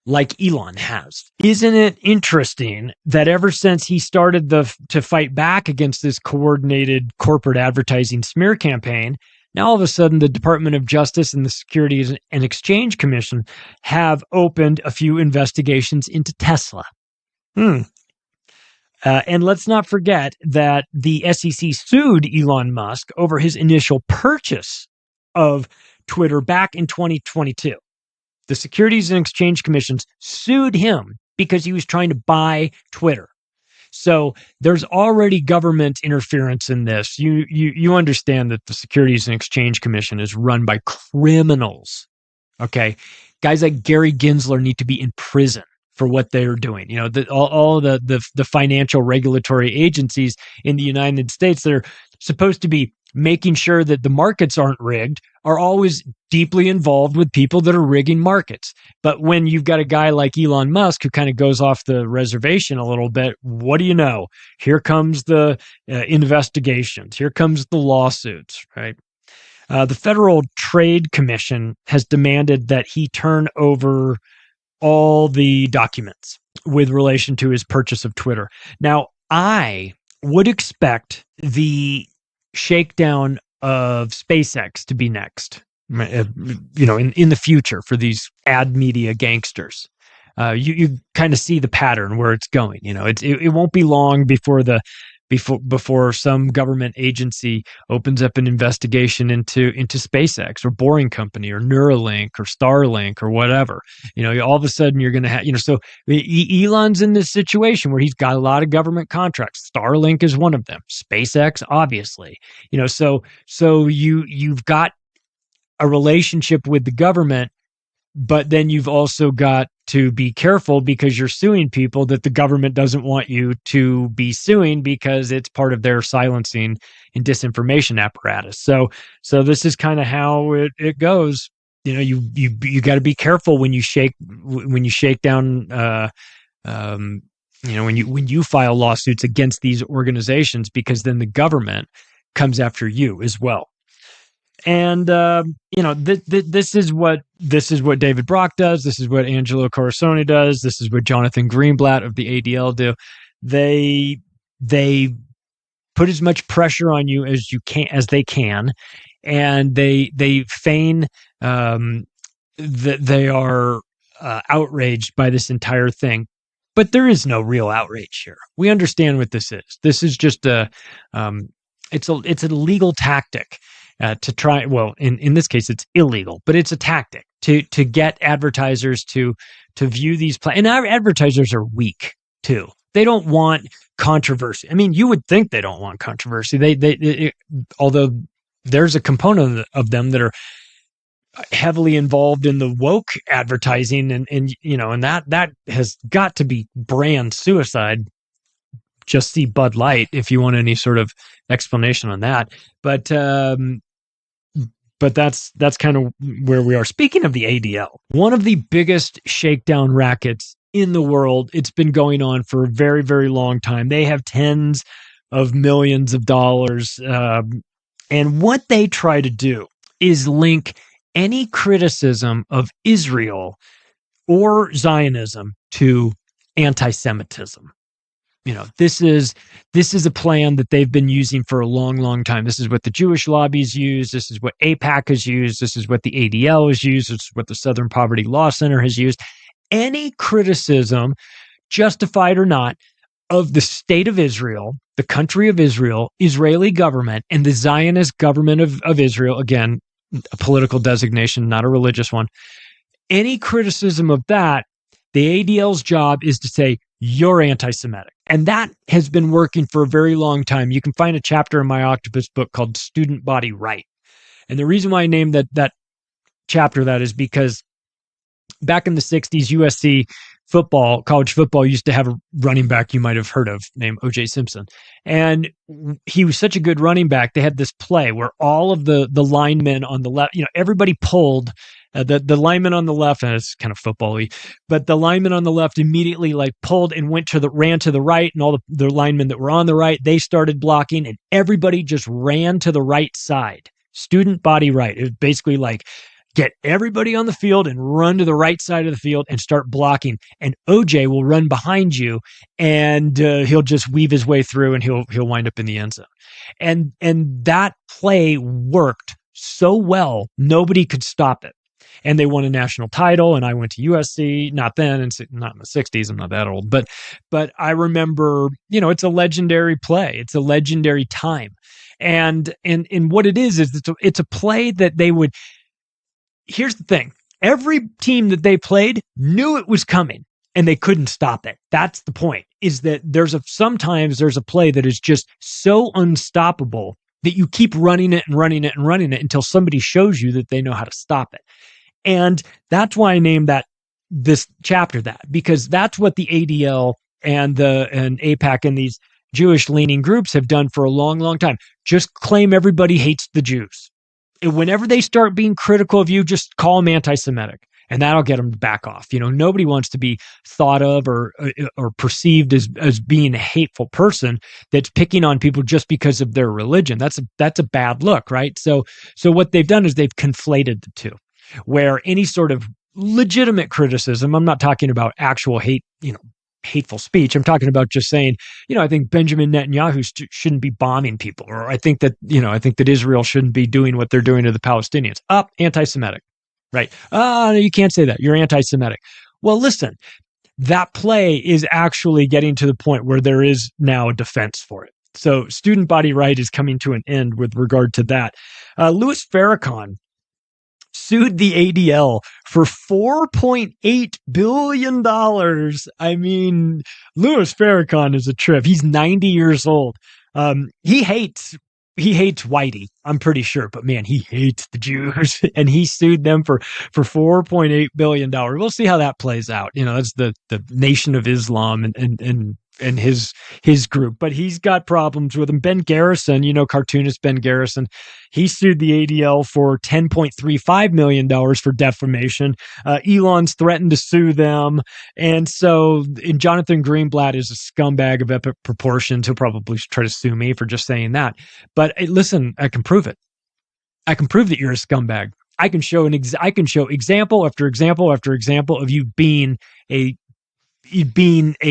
like Elon has. Isn't it interesting that ever since he started to fight back against this coordinated corporate advertising smear campaign, now all of a sudden the Department of Justice and the Securities and Exchange Commission have opened a few investigations into Tesla. And let's not forget that the SEC sued Elon Musk over his initial purchase of Twitter back in 2022. The Securities and Exchange Commissions sued him because he was trying to buy Twitter. So there's already government interference in this. You understand that the Securities and Exchange Commission is run by criminals. Okay, guys like Gary Gensler need to be in prison for what they're doing. All the financial regulatory agencies in the United States that are supposed to be making sure that the markets aren't rigged are always deeply involved with people that are rigging markets. But when you've got a guy like Elon Musk who kind of goes off the reservation a little bit, what do you know? Here comes the investigations. Here comes the lawsuits, right? The Federal Trade Commission has demanded that he turn over all the documents with relation to his purchase of Twitter. Now, I would expect the shakedown of SpaceX to be next, in the future for these ad media gangsters. You kind of see the pattern where it's going. It won't be long before some government agency opens up an investigation into SpaceX or Boring Company or Neuralink or Starlink or whatever. All of a sudden you're going to have, so Elon's in this situation where he's got a lot of government contracts. Starlink is one of them. SpaceX, obviously, so you've got a relationship with the government, but then you've also got to be careful because you're suing people that the government doesn't want you to be suing because it's part of their silencing and disinformation apparatus. So this is kind of how it goes. You got to be careful when you shake down. When you file lawsuits against these organizations, because then the government comes after you as well. And this is what David Brock does. This is what Angelo Corazzoni does. This is what Jonathan Greenblatt of the ADL do. They put as much pressure on you as they can, and they feign that they are outraged by this entire thing. But there is no real outrage here. We understand what this is. This is just it's a legal tactic. to try. Well, in this case, it's illegal, but it's a tactic to get advertisers to view these and our advertisers are weak too. They don't want controversy. I mean, you would think they don't want controversy. Although there's a component of them that are heavily involved in the woke advertising, and that has got to be brand suicide. Just see Bud Light if you want any sort of explanation on that. But that's kind of where we are. Speaking of the ADL, one of the biggest shakedown rackets in the world. It's been going on for a very, very long time. They have tens of millions of dollars. And what they try to do is link any criticism of Israel or Zionism to anti-Semitism. This is a plan that they've been using for a long, long time. This is what the Jewish lobbies use. This is what AIPAC has used. This is what the ADL has used. This is what the Southern Poverty Law Center has used. Any criticism, justified or not, of the state of Israel, the country of Israel, Israeli government, and the Zionist government of Israel, again, a political designation, not a religious one. Any criticism of that, the ADL's job is to say, you're anti-Semitic. And that has been working for a very long time. You can find a chapter in my Octopus book called Student Body Right. And the reason why I named that chapter that is because back in the 60s, USC football, college football, used to have a running back you might have heard of named O.J. Simpson. And he was such a good running back. They had this play where all of the linemen on the left, everybody pulled. The lineman on the left, and it's kind of football-y, but the lineman on the left immediately pulled and ran to the right, and all the linemen that were on the right, they started blocking, and everybody just ran to the right side. Student body right. It was basically get everybody on the field and run to the right side of the field and start blocking. And OJ will run behind you, and he'll just weave his way through, and he'll wind up in the end zone. And that play worked so well, nobody could stop it. And they won a national title, and I went to USC, not then, and not in the 60s, I'm not that old, but I remember, it's a legendary play. It's a legendary time. And what it is it's a play that they would, here's the thing. Every team that they played knew it was coming, and they couldn't stop it. That's the point, is that sometimes there's a play that is just so unstoppable that you keep running it and running it and running it until somebody shows you that they know how to stop it. And that's why I named this chapter that, because that's what the ADL and AIPAC and these Jewish leaning groups have done for a long, long time. Just claim everybody hates the Jews. And whenever they start being critical of you, just call them anti-Semitic, and that'll get them to back off. Nobody wants to be thought of or perceived as being a hateful person that's picking on people just because of their religion. That's a bad look, right? So what they've done is they've conflated the two, where any sort of legitimate criticism, I'm not talking about actual hate, hateful speech. I'm talking about just saying, I think Benjamin Netanyahu shouldn't be bombing people, or I think that Israel shouldn't be doing what they're doing to the Palestinians. Anti-Semitic, right? No, you can't say that. You're anti-Semitic. Well, listen, that play is actually getting to the point where there is now a defense for it. So student body right is coming to an end with regard to that. Louis Farrakhan sued the ADL for $4.8 billion. I mean, Louis Farrakhan is a trip. He's 90 years old. He hates Whitey, I'm pretty sure, but man, he hates the Jews, and he sued them for $4.8 billion. We'll see how that plays out. That's the Nation of Islam and his group, but he's got problems with him. Ben Garrison, cartoonist Ben Garrison, he sued the ADL for $10.35 million for defamation. Elon's threatened to sue them. And Jonathan Greenblatt is a scumbag of epic proportions. He'll probably try to sue me for just saying that. But listen, I can prove it. I can prove that you're a scumbag. I can show example after example after example of you being a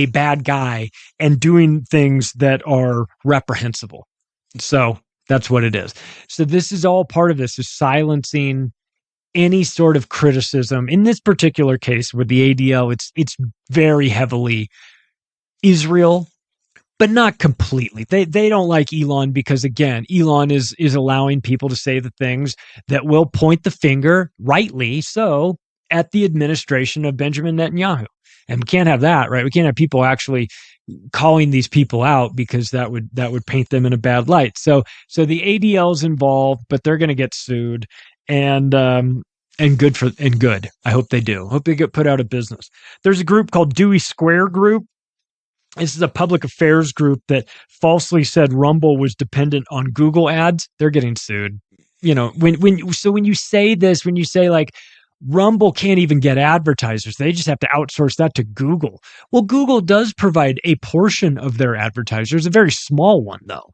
bad guy and doing things that are reprehensible. So that's what it is. So this is all part of this, is silencing any sort of criticism. In this particular case with the ADL, it's very heavily Israel but not completely. They don't like Elon because, again, Elon is allowing people to say the things that will point the finger, rightly so, at the administration of Benjamin Netanyahu. And we can't have that, right? We can't have people actually calling these people out because that would paint them in a bad light. So the ADL's involved, but they're going to get sued, and good. I hope they do. Hope they get put out of business. There's a group called Dewey Square Group. This is a public affairs group that falsely said Rumble was dependent on Google ads. They're getting sued. You know, when you say this, when you say like Rumble can't even get advertisers, they just have to outsource that to Google. Well, Google does provide a portion of their advertisers, a very small one though,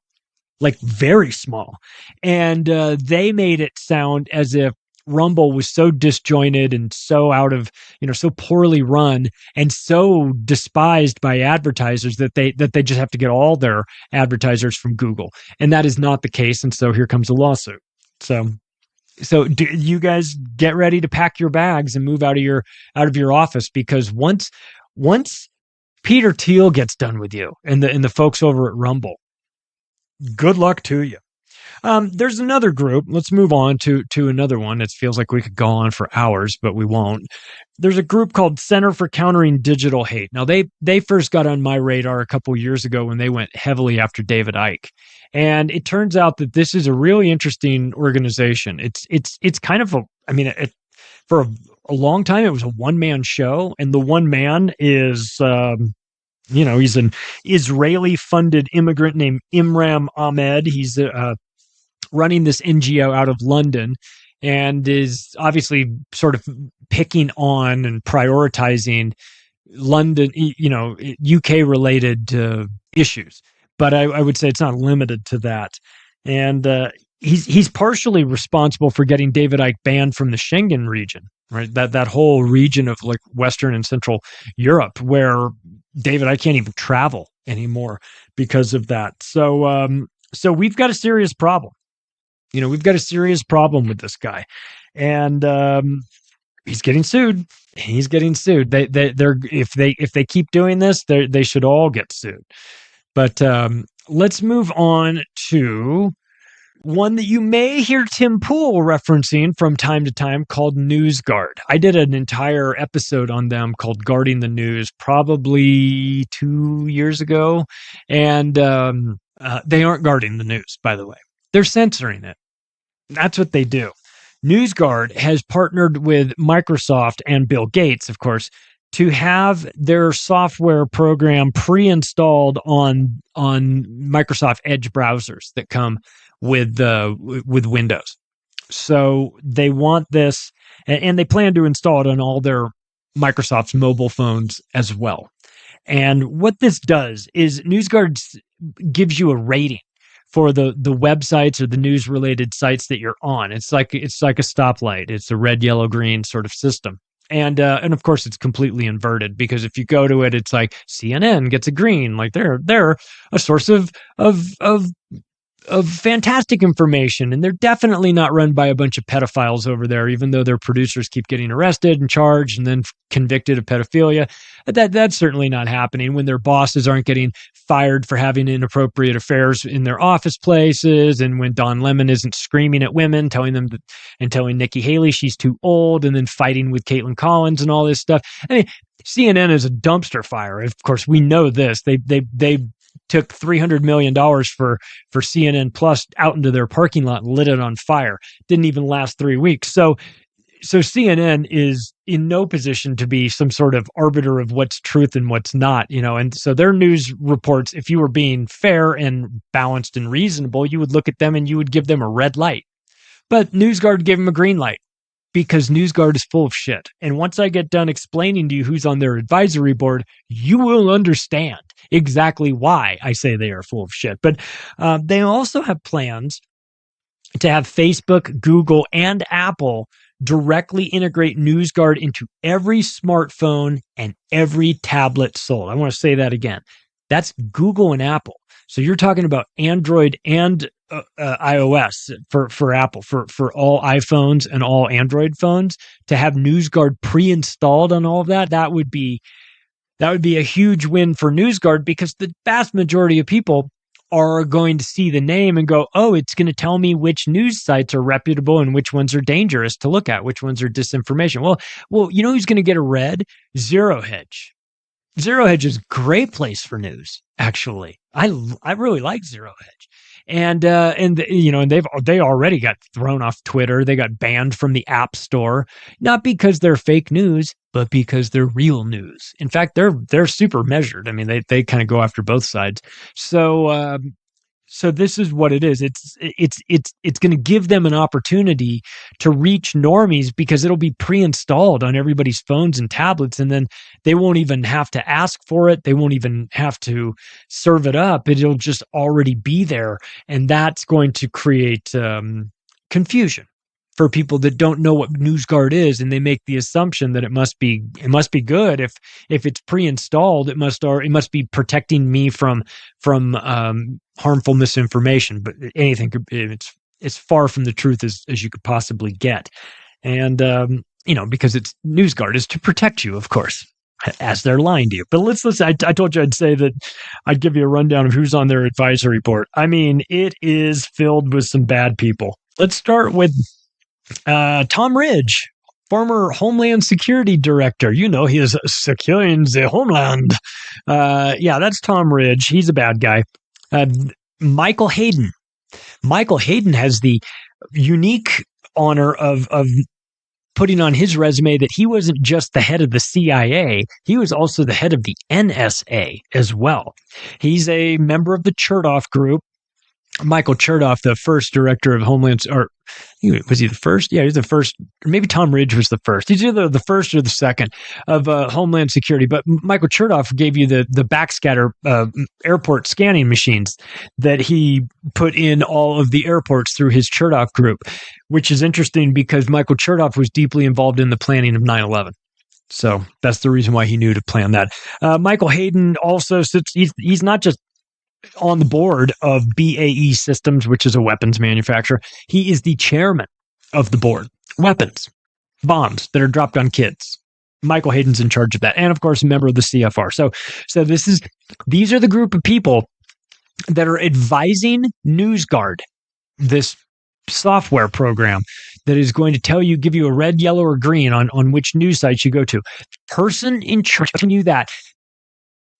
like very small. And they made it sound as if Rumble was so disjointed and so out of, so poorly run and so despised by advertisers that they just have to get all their advertisers from Google. And that is not the case. And so here comes a lawsuit. So do you guys get ready to pack your bags and move out of your office, because once Peter Thiel gets done with you and the folks over at Rumble, good luck to you. There's another group. Let's move on to another one. It feels like we could go on for hours, but we won't. There's a group called Center for Countering Digital Hate. Now, they first got on my radar a couple years ago when they went heavily after David Icke. And it turns out that this is a really interesting organization. It's kind of for a long time, it was a one-man show, and the one man is he's an Israeli-funded immigrant named Imran Ahmed. He's running this NGO out of London and is obviously sort of picking on and prioritizing London, UK-related issues. But I would say it's not limited to that. And he's partially responsible for getting David Icke banned from the Schengen region, right? That whole region of like Western and Central Europe, where David Icke can't even travel anymore because of that. So we've got a serious problem. We've got a serious problem with this guy, and he's getting sued. He's getting sued. If they keep doing this, they should all get sued. But let's move on to one that you may hear Tim Pool referencing from time to time, called NewsGuard. I did an entire episode on them called Guarding the News probably 2 years ago. And they aren't guarding the news, by the way. They're censoring it. That's what they do. NewsGuard has partnered with Microsoft and Bill Gates, of course, to have their software program pre-installed on Microsoft Edge browsers that come with Windows. So they want this, and they plan to install it on all their Microsoft's mobile phones as well. And what this does is NewsGuard gives you a rating for the websites or the news related sites that you're on. It's like a stoplight. It's a red, yellow, green sort of system. And of course it's completely inverted, because if you go to it, it's like CNN gets a green, like they're a source of fantastic information, and they're definitely not run by a bunch of pedophiles over there, even though their producers keep getting arrested and charged and then convicted of pedophilia. That's certainly not happening when their bosses aren't getting fired for having inappropriate affairs in their office places, and when Don Lemon isn't screaming at women, telling Nikki Haley she's too old, and then fighting with Caitlin Collins and all this stuff. I mean, CNN is a dumpster fire. Of course, we know this. They took $300 million for CNN Plus out into their parking lot and lit it on fire. Didn't even last 3 weeks. So CNN is in no position to be some sort of arbiter of what's truth and what's not, and so their news reports, if you were being fair and balanced and reasonable, you would look at them and you would give them a red light. But NewsGuard gave them a green light, because NewsGuard is full of shit. And once I get done explaining to you who's on their advisory board, you will understand exactly why I say they are full of shit. But they also have plans to have Facebook, Google, and Apple directly integrate NewsGuard into every smartphone and every tablet sold. I want to say that again. That's Google and Apple. So you're talking about Android and iOS for Apple, for all iPhones and all Android phones, to have NewsGuard pre-installed on all of that. That would be That would be a huge win for NewsGuard because the vast majority of people are going to see the name and go, oh, it's going to tell me which news sites are reputable and which ones are dangerous to look at, which ones are disinformation. Well, you know who's going to get a red? Zero Hedge. Zero Hedge is a great place for news, actually. I really like Zero Hedge. And they already got thrown off Twitter. They got banned from the App Store, not because they're fake news, but because they're real news. In fact, they're super measured. I mean, they kind of go after both sides. So this is what it is. It's going to give them an opportunity to reach normies because it'll be pre-installed on everybody's phones and tablets, and then they won't even have to ask for it. They won't even have to serve it up. It'll just already be there, and that's going to create confusion for people that don't know what NewsGuard is, and they make the assumption that it must be good. If it's pre-installed, it must be protecting me from harmful misinformation. But anything, it's far from the truth as you could possibly get. And because it's NewsGuard is to protect you, of course, as they're lying to you. But let's I told you I'd say that I'd give you a rundown of who's on their advisory board. I mean, it is filled with some bad people. Let's start with Tom Ridge, former Homeland Security Director. You know, he is securing the homeland. That's Tom Ridge. He's a bad guy. Michael Hayden. Michael Hayden has the unique honor of putting on his resume that he wasn't just the head of the CIA, he was also the head of the NSA as well. He's a member of the Chertoff Group. Michael Chertoff, the first director of Homeland, or was he the first? Yeah, he was the first. Maybe Tom Ridge was the first. He's either the first or the second of Homeland Security. But Michael Chertoff gave you the backscatter airport scanning machines that he put in all of the airports through his Chertoff Group, which is interesting because Michael Chertoff was deeply involved in the planning of 9/11. So that's the reason why he knew to plan that. Michael Hayden also sits. He's not just on the board of BAE Systems, which is a weapons manufacturer. He is the chairman of the board. Weapons, bombs that are dropped on kids. Michael Hayden's in charge of that. And of course, a member of the CFR. So these are the group of people that are advising NewsGuard, this software program that is going to give you a red, yellow, or green on which news sites you go to. Person in charge of you that.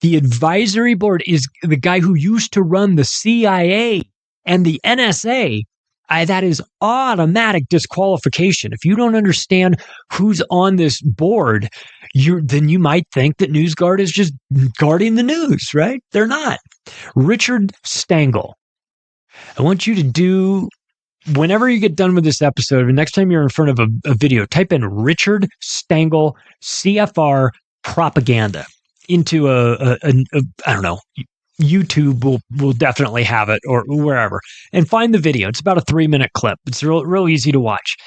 The advisory board is the guy who used to run the CIA and the NSA. That is automatic disqualification. If you don't understand who's on this board, then you might think that NewsGuard is just guarding the news, right? They're not. Richard Stengel. I want you to do, whenever you get done with this episode, the next time you're in front of a video, type in Richard Stengel CFR propaganda into I don't know, YouTube will definitely have it, or wherever, and find the video. It's about a 3-minute clip. It's real easy to watch.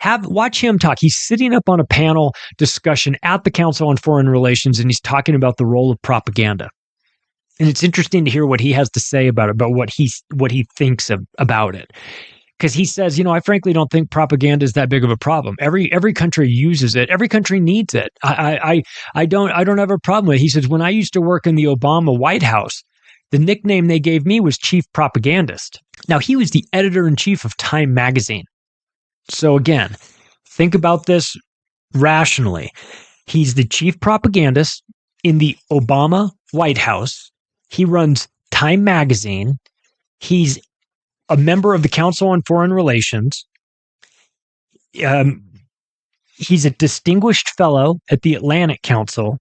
Watch him talk. He's sitting up on a panel discussion at the Council on Foreign Relations, and he's talking about the role of propaganda. And it's interesting to hear what he has to say about it, about what he thinks about it. Because he says, I frankly don't think propaganda is that big of a problem. Every country uses it. Every country needs it. I don't have a problem with it. He says, when I used to work in the Obama White House, the nickname they gave me was chief propagandist. Now, he was the editor-in-chief of Time magazine. So again, think about this rationally. He's the chief propagandist in the Obama White House. He runs Time magazine. He's a member of the Council on Foreign Relations. He's a distinguished fellow at the Atlantic Council,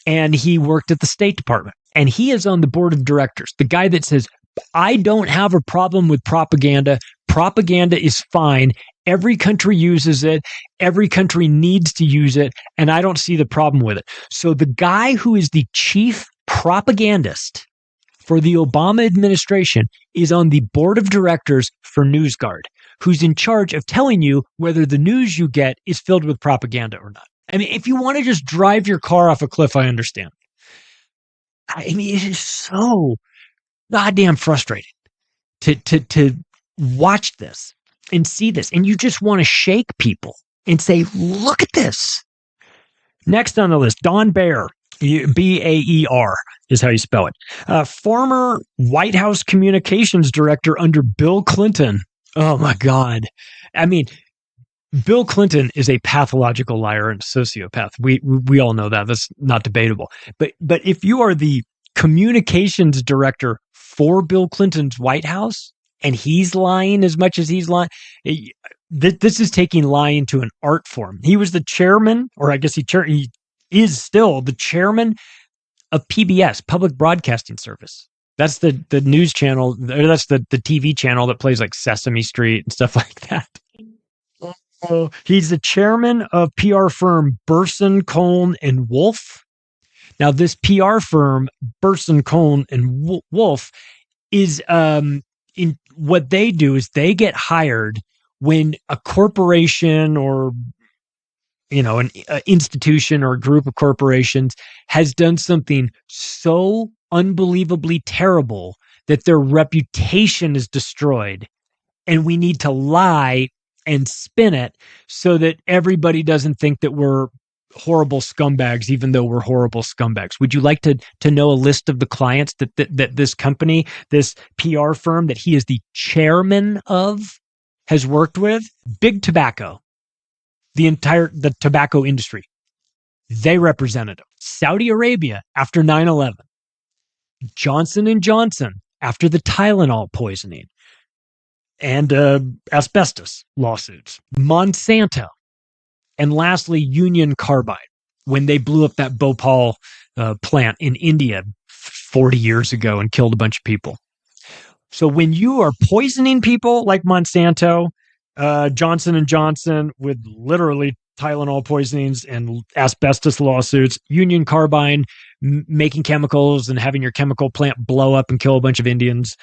and he worked at the State Department. And he is on the board of directors, the guy that says, I don't have a problem with propaganda. Propaganda is fine. Every country uses it. Every country needs to use it, and I don't see the problem with it. So the guy who is the chief propagandist for the Obama administration is on the board of directors for NewsGuard, who's in charge of telling you whether the news you get is filled with propaganda or not. I mean, if you want to just drive your car off a cliff, I understand. I mean, it is so goddamn frustrating to watch this and see this, and you just want to shake people and say, look at this. Next on the list, Don Baer, Baer is how you spell it. Former White House communications director under Bill Clinton. Oh my God. I mean, Bill Clinton is a pathological liar and sociopath. We all know that. That's not debatable. But if you are the communications director for Bill Clinton's White House and he's lying as much as he's lying, this is taking lying to an art form. He was the chairman, or I guess he is still the chairman of PBS, Public Broadcasting Service. That's the news channel. That's the TV channel that plays like Sesame Street and stuff like that. He's the chairman of PR firm Burson, Cohn and Wolf. Now, this PR firm, Burson, Cohn and Wolf, is in what they do is they get hired when a corporation or an institution or a group of corporations has done something so unbelievably terrible that their reputation is destroyed, and we need to lie and spin it so that everybody doesn't think that we're horrible scumbags, even though we're horrible scumbags. Would you like to know a list of the clients that this company, this PR firm that he is the chairman of, has worked with? Big Tobacco, the tobacco industry. They represented him. Saudi Arabia after 9/11. Johnson & Johnson after the Tylenol poisoning. And asbestos lawsuits. Monsanto. And lastly, Union Carbide, when they blew up that Bhopal plant in India 40 years ago and killed a bunch of people. So when you are poisoning people like Monsanto, Johnson & Johnson with literally Tylenol poisonings and asbestos lawsuits, Union Carbide making chemicals and having your chemical plant blow up and kill a bunch of Indians,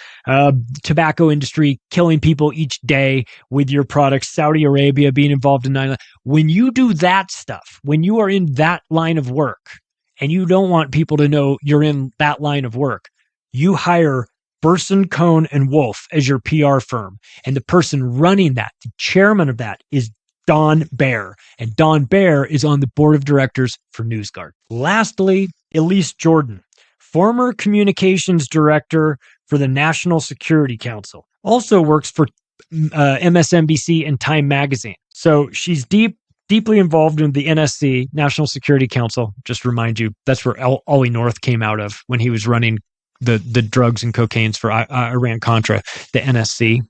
tobacco industry killing people each day with your products, Saudi Arabia being involved in 9/11. When you do that stuff, when you are in that line of work and you don't want people to know you're in that line of work, you hire Burson, Cohn and Wolf as your PR firm. And the person running that, the chairman of that, is Don Baer. And Don Baer is on the board of directors for NewsGuard. Lastly, Elise Jordan, former communications director for the National Security Council, also works for MSNBC and Time Magazine. So she's deeply involved in the NSC, National Security Council. Just to remind you, that's where Ollie North came out of when he was running the drugs and cocaines for Iran-Contra, the NSC.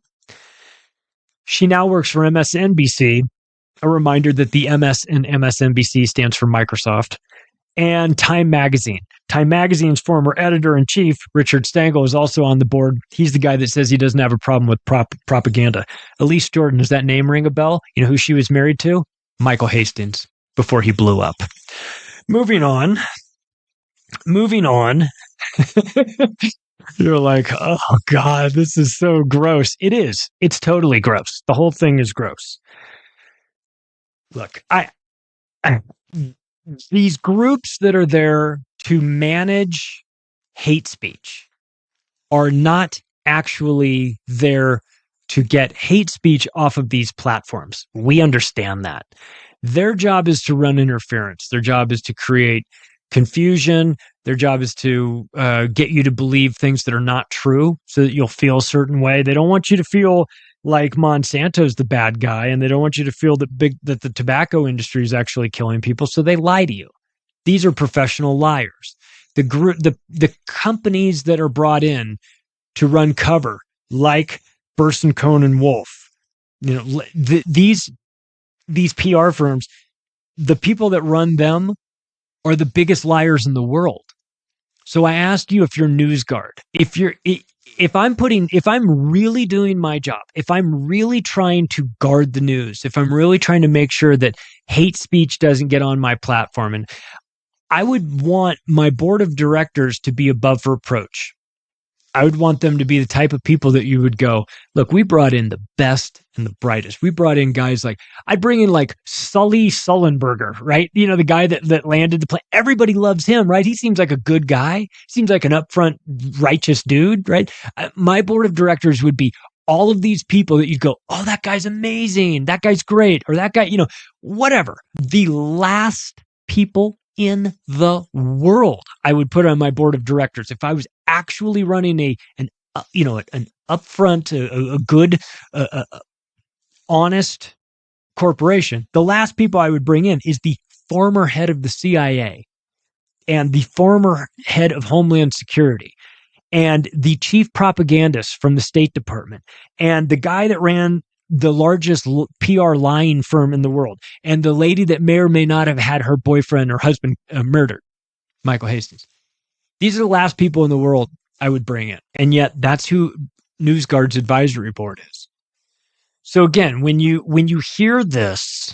She now works for MSNBC. A reminder that the MS in MSNBC stands for Microsoft. And Time Magazine. Time Magazine's former editor-in-chief, Richard Stengel, is also on the board. He's the guy that says he doesn't have a problem with propaganda. Elise Jordan, does that name ring a bell? You know who she was married to? Michael Hastings, before he blew up. Moving on. You're like, oh God, this is so gross. It is. It's totally gross. The whole thing is gross. Look, these groups that are there to manage hate speech are not actually there to get hate speech off of these platforms. We understand that. Their job is to run interference. Their job is to create confusion. Their job is to get you to believe things that are not true so that you'll feel a certain way. They don't want you to feel like Monsanto's the bad guy, and they don't want you to feel that the tobacco industry is actually killing people, so they lie to you. These are professional liars. The companies that are brought in to run cover, like Burson, Cohn and Wolf, these PR firms, the people that run them are the biggest liars in the world. So I ask you, if you're NewsGuard, if I'm really doing my job, if I'm really trying to guard the news, if I'm really trying to make sure that hate speech doesn't get on my platform, and I would want my board of directors to be above reproach. I would want them to be the type of people that you would go, look, we brought in the best and the brightest. We brought in guys like, I'd bring in like Sully Sullenberger, right? You know, the guy that landed the plane. Everybody loves him, right? He seems like a good guy. Seems like an upfront, righteous dude, right? My board of directors would be all of these people that you'd go, oh, that guy's amazing. That guy's great. Or that guy, whatever. The last people in the world I would put on my board of directors if I was actually running an upfront, a good, honest corporation. The last people I would bring in is the former head of the CIA and the former head of Homeland Security and the chief propagandist from the State Department and the guy that ran the largest PR lying firm in the world and the lady that may or may not have had her boyfriend or husband murdered, Michael Hastings. These are the last people in the world I would bring in. And yet that's who NewsGuard's advisory board is. So again, when you hear this,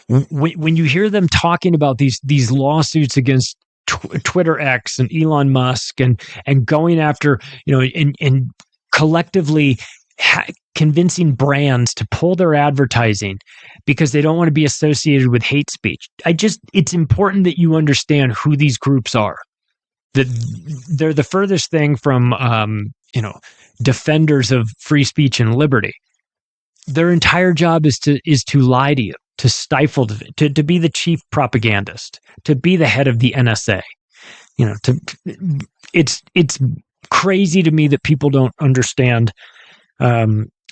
when you hear them talking about these lawsuits against Twitter X and Elon Musk and going after, and collectively convincing brands to pull their advertising because they don't want to be associated with hate speech. It's important that you understand who these groups are. That they're the furthest thing from, defenders of free speech and liberty. Their entire job is to lie to you, to stifle, to be the chief propagandist, to be the head of the NSA. It's crazy to me that people don't understand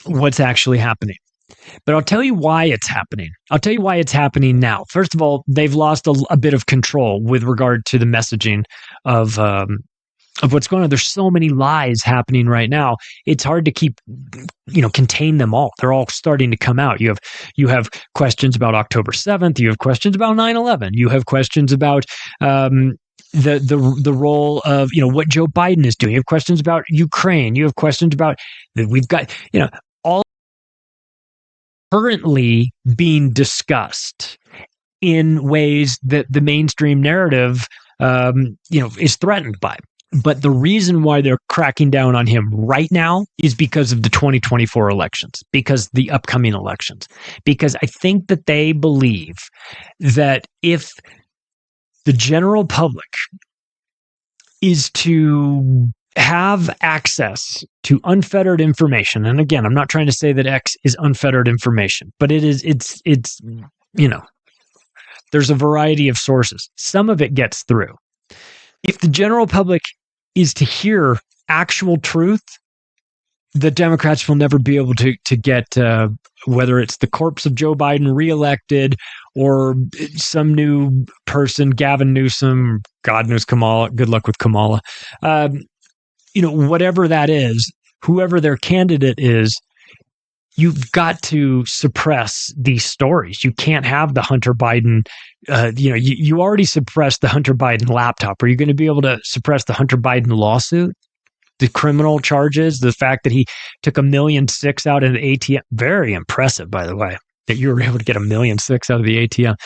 what's actually happening. But I'll tell you why it's happening. I'll tell you why it's happening now. First of all, they've lost a bit of control with regard to the messaging of what's going on. There's so many lies happening right now. It's hard to keep, contain them all. They're all starting to come out. You have questions about October 7th. You have questions about 9/11. You have questions about the role of, what Joe Biden is doing. You have questions about Ukraine. You have questions about that we've got, all currently being discussed in ways that the mainstream narrative, is threatened by. But the reason why they're cracking down on him right now is because of the 2024 elections, because the upcoming elections, because I think that they believe that if the general public is to have access to unfettered information, and again, I'm not trying to say that X is unfettered information, but it's there's a variety of sources. Some of it gets through. If the general public is to hear actual truth, the Democrats will never be able to get, whether it's the corpse of Joe Biden reelected or some new person, Gavin Newsom, God knows Kamala, good luck with Kamala. Whatever that is, whoever their candidate is, you've got to suppress these stories. You can't have the Hunter Biden, you already suppressed the Hunter Biden laptop. Are you going to be able to suppress the Hunter Biden lawsuit? The criminal charges, the fact that he took $1.6 million out of the ATM. Very impressive, by the way, that you were able to get $1.6 million out of the ATM.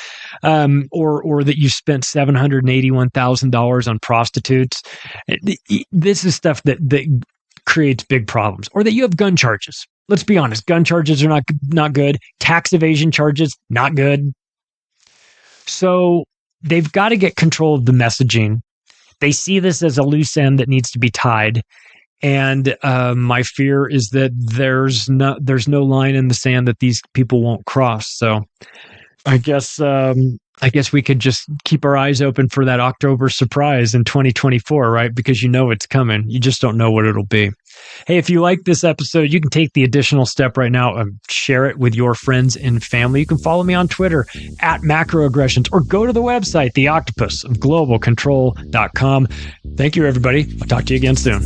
Or that you spent $781,000 on prostitutes. This is stuff that creates big problems. Or that you have gun charges. Let's be honest, gun charges are not good. Tax evasion charges, not good. So they've got to get control of the messaging. They see this as a loose end that needs to be tied. And my fear is that there's no line in the sand that these people won't cross. So I guess we could just keep our eyes open for that October surprise in 2024, right? Because it's coming. You just don't know what it'll be. Hey, if you like this episode, you can take the additional step right now and share it with your friends and family. You can follow me on Twitter @macroaggressions or go to the website, theoctopusofglobalcontrol.com. Thank you, everybody. I'll talk to you again soon.